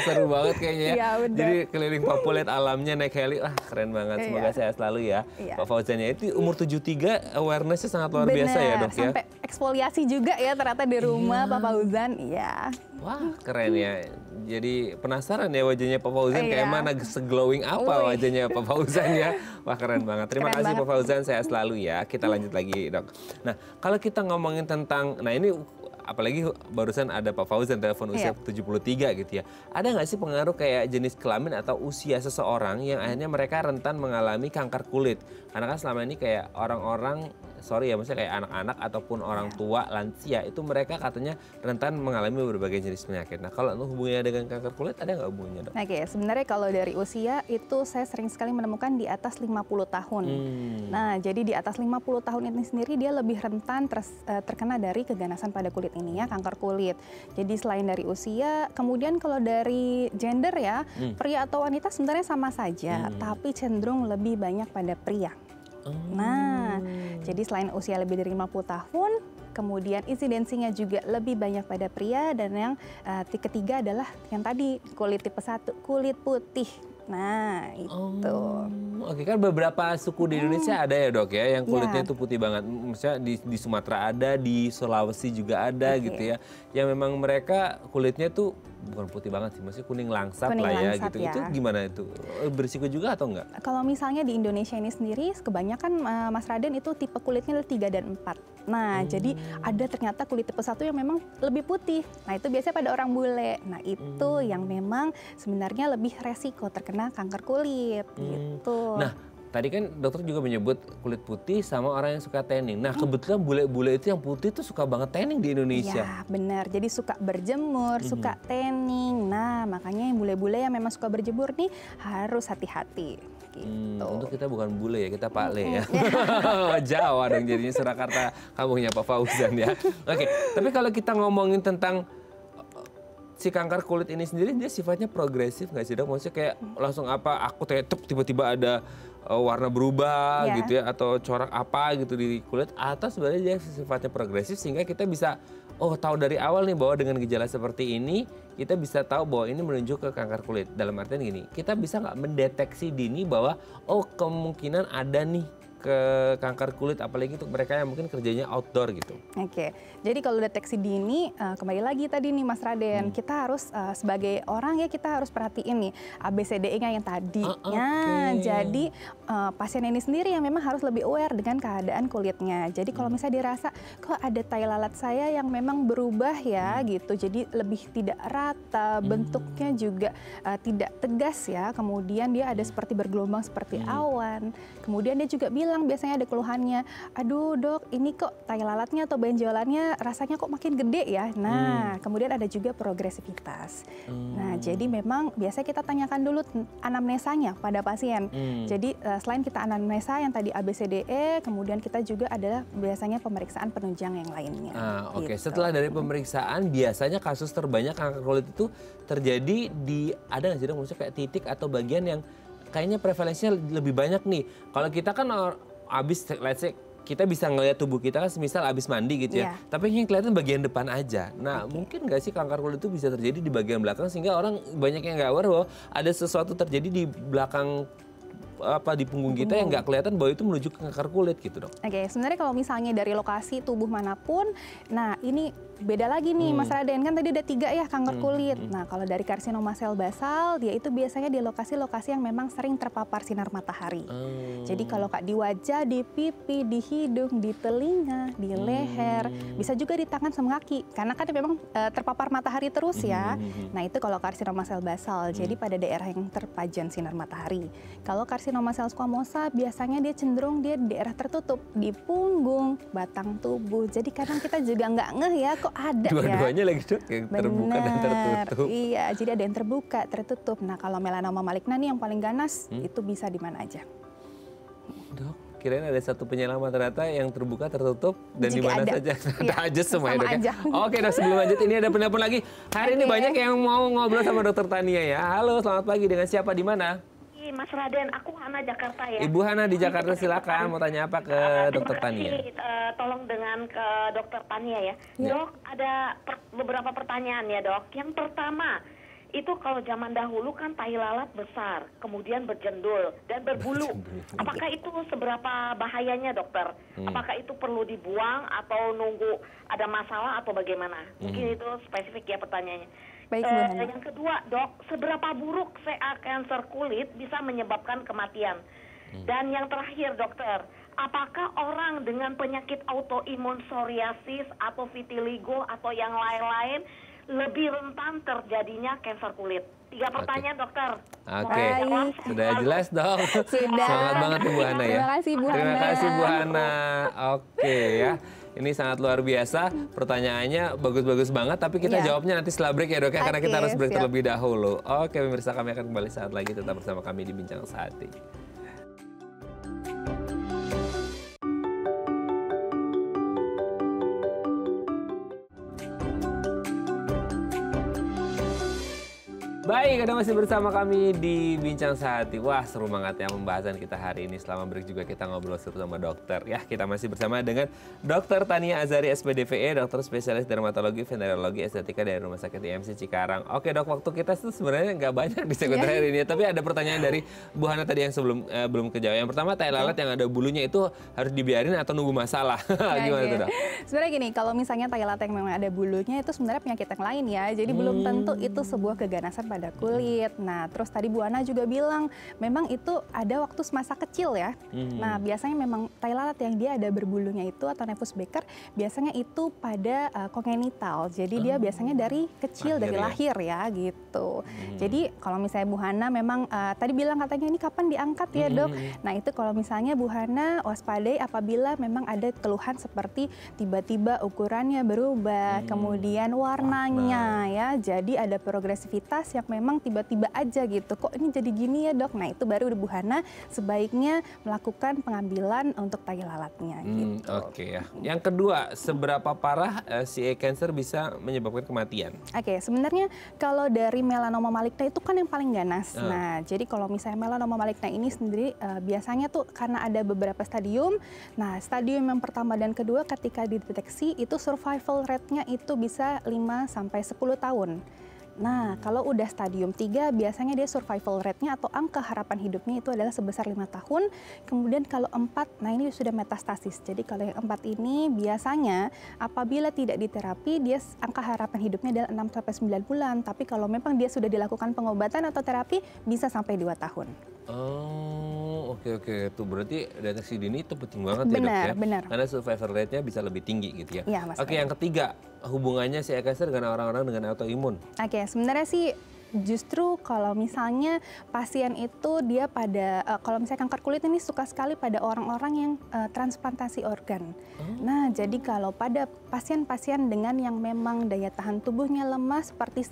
Seru banget kayaknya ya. Iya, benar. Jadi keliling Papua lihat alamnya naik heli. Wah, keren banget. Semoga Iya. sehat selalu ya. Iya. Pak Fauzan ya. Itu umur 73 awareness-nya sangat luar biasa ya, Dok ya. Sampai eksfoliasi juga ya ternyata di rumah Pak Fauzan. Iya. Wah, keren ya. Jadi penasaran ya wajahnya Pak Fauzan kayak Iya. mana, seglowing apa Wih. wajahnya Pak Fauzan ya. Wah, keren banget. Terima Keren kasih banget. Pak Fauzan, sehat selalu ya. Kita lanjut lagi, Dok. Nah, kalau kita ngomongin tentang, nah ini apalagi barusan ada Pak Fauzan telepon usia Iya. 73 gitu ya. Ada nggak sih pengaruh kayak jenis kelamin atau usia seseorang yang akhirnya mereka rentan mengalami kanker kulit? Karena kan selama ini kayak orang-orang sorry ya, maksudnya kayak anak-anak ataupun orang tua, lansia, itu mereka katanya rentan mengalami berbagai jenis penyakit. Nah, kalau hubungannya dengan kanker kulit, ada nggak hubungannya, Dok? Oke, sebenarnya kalau dari usia itu saya sering sekali menemukan di atas 50 tahun. Nah, jadi di atas 50 tahun ini sendiri dia lebih rentan terkena dari keganasan pada kulit ini ya, kanker kulit. Jadi selain dari usia, kemudian kalau dari gender ya, pria atau wanita sebenarnya sama saja, tapi cenderung lebih banyak pada pria. Nah, jadi selain usia lebih dari 50 tahun, kemudian insidensinya juga lebih banyak pada pria, dan yang ketiga adalah yang tadi kulit tipe 1, kulit putih. Nah, itu. Oke, kan beberapa suku di Indonesia ada ya, Dok ya, yang kulitnya itu putih banget. Misalnya di Sumatera ada, di Sulawesi juga ada gitu ya. Yang memang mereka kulitnya tuh bukan putih banget sih, maksudnya kuning langsat lah ya gitu. Ya. Itu gimana itu? Berisiko juga atau enggak? Kalau misalnya di Indonesia ini sendiri, kebanyakan Mas Raden itu tipe kulitnya 3 dan 4. Nah, jadi ada ternyata kulit tipe 1 yang memang lebih putih. Nah, itu biasanya pada orang bule. Nah, itu yang memang sebenarnya lebih resiko terkena kanker kulit gitu. Nah, tadi kan dokter juga menyebut kulit putih sama orang yang suka tanning. Nah, kebetulan bule-bule itu yang putih tuh suka banget tanning di Indonesia. Ya, benar. Jadi suka berjemur, suka tanning. Nah, makanya yang bule-bule yang memang suka berjemur nih harus hati-hati. Gitu. Untuk kita bukan bule ya, kita Pak Le ya. Jawa dong jadinya, Surakarta kampungnya Pak Fauzan ya. Oke, tapi kalau kita ngomongin tentang si kanker kulit ini sendiri, dia sifatnya progresif nggak sih, Dok? Maksudnya kayak langsung aku tiba-tiba ada warna berubah gitu ya, atau corak apa gitu di kulit, atau sebenarnya dia sifatnya progresif sehingga kita bisa tahu dari awal nih bahwa dengan gejala seperti ini kita bisa tahu bahwa ini menunjuk ke kanker kulit. Dalam artian gini, kita bisa nggak mendeteksi dini bahwa kemungkinan ada nih ke kanker kulit, apalagi untuk mereka yang mungkin kerjanya outdoor gitu. Oke, jadi kalau deteksi dini, kembali lagi tadi nih Mas Raden, kita harus sebagai orang ya kita harus perhatiin nih ABCDE-nya yang tadi. Jadi pasien ini sendiri yang memang harus lebih aware dengan keadaan kulitnya. Jadi kalau misalnya dirasa kok ada tai lalat saya yang memang berubah ya gitu, jadi lebih tidak rata, bentuknya juga tidak tegas ya, kemudian dia ada seperti bergelombang seperti awan, kemudian dia juga bilang biasanya ada keluhannya, aduh dok ini kok tai lalatnya atau benjolannya rasanya kok makin gede ya. Nah, kemudian ada juga progresivitas. Nah, jadi memang biasanya kita tanyakan dulu anamnesanya pada pasien. Jadi selain kita anamnesa yang tadi ABCDE, kemudian kita juga adalah biasanya pemeriksaan penunjang yang lainnya. Oke. Setelah dari pemeriksaan, biasanya kasus terbanyak kanker kulit itu terjadi di, ada nggak sih, Dok? Maksudnya kayak titik atau bagian yang kayaknya prevalensinya lebih banyak nih. Kalau kita kan abis, let's say, kita bisa ngelihat tubuh kita kan semisal abis mandi gitu ya. Tapi yang kelihatan bagian depan aja. Nah, mungkin nggak sih kanker kulit itu bisa terjadi di bagian belakang sehingga orang banyak yang nggak aware bahwa ada sesuatu terjadi di belakang di punggung kita yang nggak kelihatan bahwa itu menuju ke kanker kulit gitu, Dok. Oke, sebenarnya kalau misalnya dari lokasi tubuh manapun, nah ini beda lagi nih Mas Raden, kan tadi ada 3 ya kanker kulit. Nah, kalau dari karsinoma sel basal, dia itu biasanya di lokasi-lokasi yang memang sering terpapar sinar matahari. Jadi kalau di wajah, di pipi, di hidung, di telinga, di leher, bisa juga di tangan sama kaki, karena kan memang terpapar matahari terus ya. Nah, itu kalau karsinoma sel basal, jadi pada daerah yang terpajan sinar matahari. Kalau karsinoma sel squamosa, biasanya dia cenderung di daerah tertutup, di punggung, batang tubuh. Jadi kadang kita juga nggak ngeh ya, kok ada Dua-duanya lagi, Dok, yang terbuka dan tertutup. Iya, jadi ada yang terbuka, tertutup. Nah, kalau melanoma maligna nih yang paling ganas, itu bisa di mana aja. Dok, kirain ada satu penyelamat, ternyata yang terbuka, tertutup, dan di mana saja. Ada aja semua ya, Dok ya. Oke, Dok, sebelum lanjut ini ada penelpon lagi. Hari ini banyak yang mau ngobrol sama Dokter Tania ya. Halo, selamat pagi, dengan siapa, di mana? Mas Raden, aku Hana Jakarta ya. Ibu Hana di Jakarta, silakan. Mau tanya apa ke Dokter Tania? Tolong dengan ke Dokter Tania ya. Dok, ada beberapa pertanyaan ya, Dok. Yang pertama, itu kalau zaman dahulu kan tai lalat besar, kemudian berjendul dan berbulu. Apakah itu seberapa bahayanya, Dokter? Apakah itu perlu dibuang atau nunggu ada masalah atau bagaimana? Mungkin itu spesifik ya pertanyaannya. Baik, yang kedua, Dok, seberapa buruk CA kanker kulit bisa menyebabkan kematian? Dan yang terakhir, Dokter, apakah orang dengan penyakit autoimun psoriasis atau vitiligo atau yang lain-lain lebih rentan terjadinya kanker kulit? 3 pertanyaan dokter. Oke, sudah jelas dong. Sudah. Semangat banget Bu Hana ya. Terima kasih Bu Hana. Terima kasih Bu Hana. Oke ya. Ini sangat luar biasa, pertanyaannya bagus-bagus banget, tapi kita jawabnya nanti setelah break ya dok ya, karena kita harus break terlebih dahulu. Oke pemirsa, kami akan kembali saat lagi, tetap bersama kami di Bincang Sehati. Baik, Anda masih bersama kami di Bincang Sehati. Wah, seru banget ya pembahasan kita hari ini. Selama break juga kita ngobrol seru sama dokter. Ya, kita masih bersama dengan Dr. Tania Azari, SPDVE, dokter spesialis dermatologi, venerologi, estetika dari Rumah Sakit IMC Cikarang. Oke dok, waktu kita tuh sebenarnya nggak banyak di segmen hari ini. Tapi ada pertanyaan dari Bu Hana tadi yang belum kejawab. Yang pertama, tai lalat yang ada bulunya itu harus dibiarin atau nunggu masalah? Gimana tuh dok? Sebenarnya gini, kalau misalnya tai lalat yang memang ada bulunya itu sebenarnya penyakit yang lain ya. Jadi belum tentu itu sebuah keganasan pada kulit. Nah, terus tadi Bu Ana juga bilang memang itu ada waktu semasa kecil ya. Nah, biasanya memang tai lalat yang dia ada berbulunya itu atau nevus Becker biasanya itu pada kongenital. Jadi dia biasanya dari kecil, dari lahir ya gitu. Jadi kalau misalnya Bu Hana memang tadi bilang katanya ini kapan diangkat ya dok. Nah, itu kalau misalnya Bu Hana waspadai apabila memang ada keluhan seperti tiba-tiba ukurannya berubah, kemudian warnanya ya. Jadi ada progresivitas yang memang tiba-tiba aja gitu, kok ini jadi gini ya dok. Nah itu baru Bu Hana sebaiknya melakukan pengambilan untuk tai lalatnya gitu. Oke ya. Yang kedua, seberapa parah CA cancer bisa menyebabkan kematian? Oke, sebenarnya kalau dari melanoma maligna itu kan yang paling ganas. Nah jadi kalau misalnya melanoma maligna ini sendiri biasanya tuh karena ada beberapa stadium. Nah stadium yang pertama dan kedua ketika dideteksi itu survival rate-nya itu bisa 5-10 tahun. Nah, kalau udah stadium 3 biasanya dia survival rate-nya atau angka harapan hidupnya itu adalah sebesar 5 tahun. Kemudian kalau 4, nah ini sudah metastasis. Jadi kalau yang 4 ini biasanya apabila tidak diterapi dia angka harapan hidupnya adalah 6-9 bulan. Tapi kalau memang dia sudah dilakukan pengobatan atau terapi bisa sampai 2 tahun. Oh, oke. Itu berarti deteksi dini itu penting banget ya dok ya? Benar. Karena survival rate-nya bisa lebih tinggi gitu ya? Ya Oke, yang ketiga, hubungannya CA cancer dengan orang-orang dengan autoimun? Oke, sebenarnya sih justru kalau misalnya pasien itu dia pada, kalau misalnya kanker kulit ini suka sekali pada orang-orang yang transplantasi organ. Nah, jadi kalau pada pasien-pasien dengan yang memang daya tahan tubuhnya lemah seperti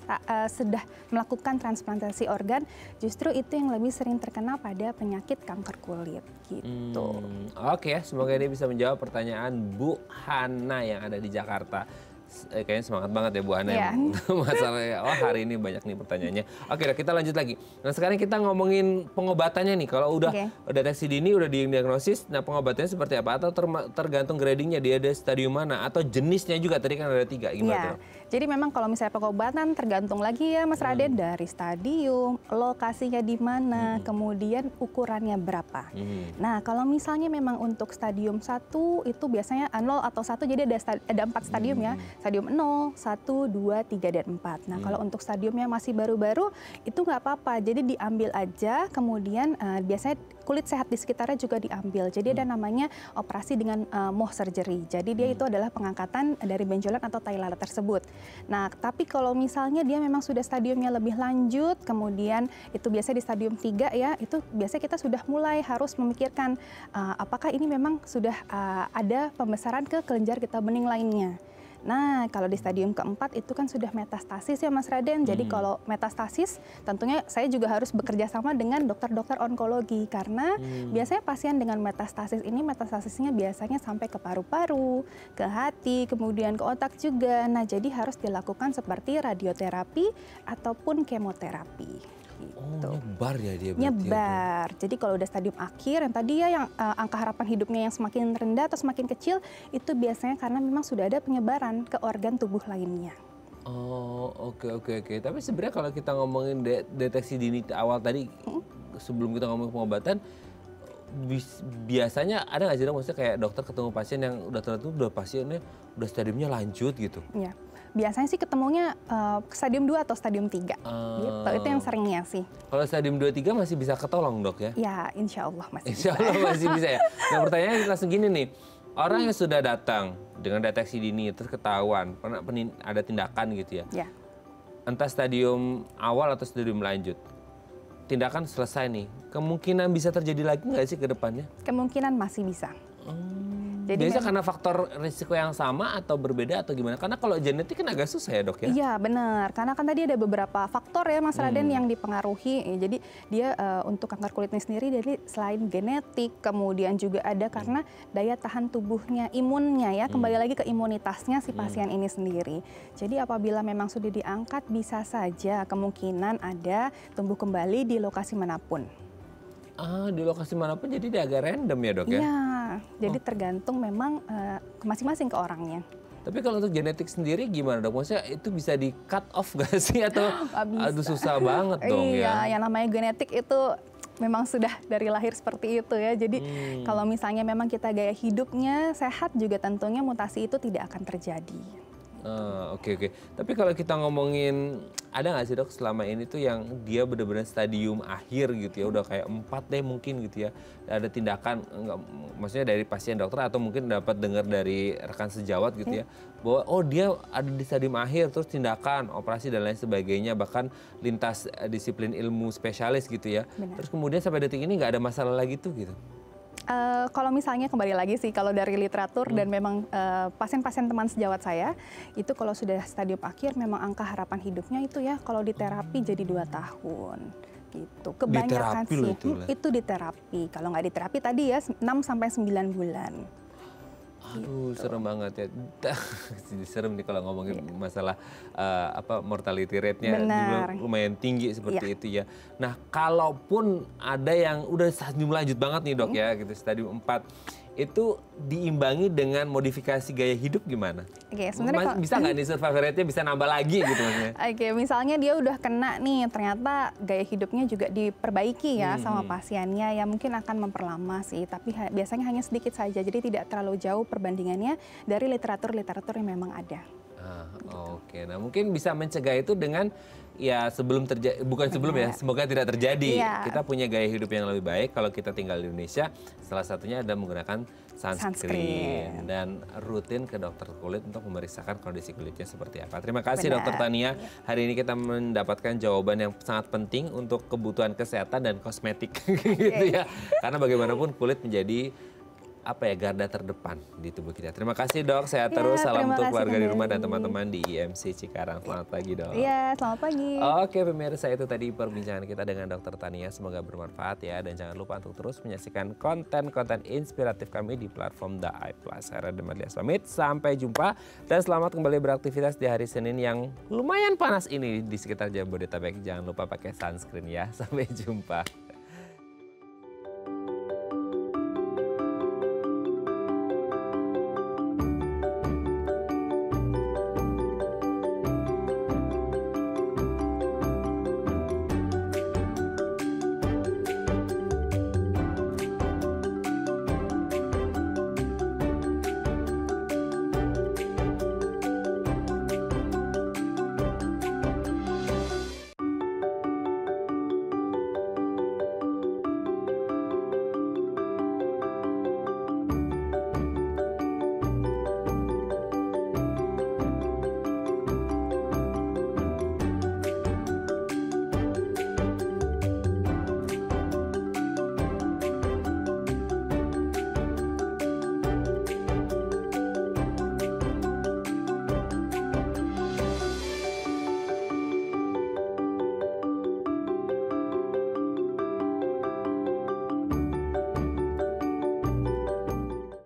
sudah melakukan transplantasi organ, justru itu yang lebih sering terkena pada penyakit kanker kulit gitu. Oke ya, semoga ini bisa menjawab pertanyaan Bu Hana yang ada di Jakarta. Kayaknya semangat banget ya Bu Hana masalahnya. Oh hari ini banyak nih pertanyaannya. Oke, kita lanjut lagi. Nah sekarang kita ngomongin pengobatannya nih. Kalau udah deteksi dini, udah didiagnosis, nah pengobatannya seperti apa? Atau tergantung gradingnya dia ada stadium mana? Atau jenisnya juga, tadi kan ada 3, gimana? Jadi memang kalau misalnya pengobatan tergantung lagi ya Mas Raden dari stadium, lokasinya di mana, kemudian ukurannya berapa. Nah kalau misalnya memang untuk stadium 1 itu biasanya 0 atau 1, jadi ada 4 stadium ya. Stadium 0, 1, 2, 3, dan 4. Nah kalau untuk stadium yang masih baru-baru itu nggak apa-apa. Jadi diambil aja, kemudian biasanya kulit sehat di sekitarnya juga diambil. Jadi ada namanya operasi dengan Mohs surgery. Jadi dia itu adalah pengangkatan dari benjolan atau tai lalat tersebut. Nah, tapi kalau misalnya dia memang sudah stadiumnya lebih lanjut, kemudian itu biasanya di stadium 3 ya, itu biasanya kita sudah mulai harus memikirkan apakah ini memang sudah ada pembesaran ke kelenjar getah bening lainnya. Nah, kalau di stadium keempat itu kan sudah metastasis ya Mas Raden. Jadi kalau metastasis tentunya saya juga harus bekerja sama dengan dokter-dokter onkologi. Karena biasanya pasien dengan metastasis ini metastasisnya biasanya sampai ke paru-paru, ke hati, kemudian ke otak juga. Nah, jadi harus dilakukan seperti radioterapi ataupun kemoterapi. Gitu. Oh, nyebar ya dia berarti. Nyebar. Jadi kalau udah stadium akhir yang tadi ya yang angka harapan hidupnya yang semakin rendah atau semakin kecil itu biasanya karena memang sudah ada penyebaran ke organ tubuh lainnya. Oh, oke. Tapi sebenarnya kalau kita ngomongin deteksi dini awal tadi sebelum kita ngomongin pengobatan biasanya ada nggak sih dok, maksudnya kayak dokter ketemu pasien yang udah tertentu udah pasiennya udah stadiumnya lanjut gitu? Iya. Biasanya sih ketemunya stadium 2 atau stadium 3 gitu. Itu yang seringnya sih. Kalau stadium 2-3 masih bisa ketolong dok ya? Ya insya Allah masih insya Allah masih bisa ya. Nah pertanyaannya langsung gini nih, orang yang sudah datang dengan deteksi dini terus ketahuan, pernah ada tindakan gitu ya? Ya. entah stadium awal atau stadium lanjut, tindakan selesai nih, kemungkinan bisa terjadi lagi nggak sih ke depannya? Kemungkinan masih bisa. Jadi biasa karena faktor risiko yang sama atau berbeda atau gimana? Karena kalau genetik kan agak susah ya dok ya? Iya benar, karena kan tadi ada beberapa faktor ya Mas Raden yang dipengaruhi. Jadi dia untuk kanker kulit ini sendiri jadi selain genetik, kemudian juga ada karena daya tahan tubuhnya, imunnya ya, kembali lagi ke imunitasnya si pasien ini sendiri. Jadi apabila memang sudah diangkat bisa saja kemungkinan ada tumbuh kembali di lokasi manapun. Di lokasi manapun jadi dia agak random ya dok ya? Iya, jadi tergantung memang masing-masing ke orangnya. Tapi kalau untuk genetik sendiri gimana dok? Maksudnya itu bisa di cut off gak sih? Atau aduh susah banget dong ya? Iya, yang namanya genetik itu memang sudah dari lahir seperti itu ya. Jadi kalau misalnya memang kita gaya hidupnya sehat juga tentunya mutasi itu tidak akan terjadi. Oke. Tapi kalau kita ngomongin, ada nggak sih dok selama ini tuh yang dia benar-benar stadium akhir gitu ya, udah kayak 4 deh mungkin gitu ya, ada tindakan, enggak, maksudnya dari pasien dokter atau mungkin dapat dengar dari rekan sejawat gitu ya, bahwa oh dia ada di stadium akhir, terus tindakan, operasi dan lain sebagainya, bahkan lintas disiplin ilmu spesialis gitu ya. Benar. Terus kemudian sampai detik ini nggak ada masalah lagi tuh gitu? Kalau misalnya kembali lagi sih, kalau dari literatur dan memang pasien-pasien teman sejawat saya, itu kalau sudah stadium akhir memang angka harapan hidupnya itu ya kalau di terapi jadi 2 tahun. Gitu. Kebanyakan sih itu di terapi. Kalau nggak di terapi tadi ya 6 sampai 9 bulan. Aduh, serem banget ya. Serem nih kalau ngomongin masalah mortality rate-nya lumayan tinggi seperti itu ya. Nah, kalaupun ada yang udah stadium lanjut banget nih dok ya, gitu stadium 4, itu diimbangi dengan modifikasi gaya hidup gimana? Oke, sebenarnya bisa nggak nih survival rate-nya bisa nambah lagi gitu maksudnya? Oke, misalnya dia udah kena nih, ternyata gaya hidupnya juga diperbaiki ya sama pasiennya, ya mungkin akan memperlama sih, tapi biasanya hanya sedikit saja, jadi tidak terlalu jauh perbandingannya dari literatur-literatur yang memang ada. Oke, nah mungkin bisa mencegah itu dengan ya sebelum terjadi, bukan sebelum ya, semoga tidak terjadi. Kita punya gaya hidup yang lebih baik kalau kita tinggal di Indonesia. Salah satunya ada menggunakan sunscreen dan rutin ke dokter kulit untuk memeriksakan kondisi kulitnya seperti apa. Terima kasih Dokter Tania. Hari ini kita mendapatkan jawaban yang sangat penting untuk kebutuhan kesehatan dan kosmetik gitu ya. Karena bagaimanapun kulit menjadi garda terdepan di tubuh kita. Terima kasih dok, sehat terus. Salam untuk keluarga di rumah dan teman-teman di IMC Cikarang. Selamat pagi dok. Iya, selamat pagi. Oke pemirsa, itu tadi perbincangan kita dengan Dokter Tania. Semoga bermanfaat ya. Dan jangan lupa untuk terus menyaksikan konten-konten inspiratif kami di platform The Eye Plus. Saya Raden Madlias pamit, sampai jumpa. Dan selamat kembali beraktivitas di hari Senin yang lumayan panas ini di sekitar Jabodetabek. Jangan lupa pakai sunscreen ya. Sampai jumpa.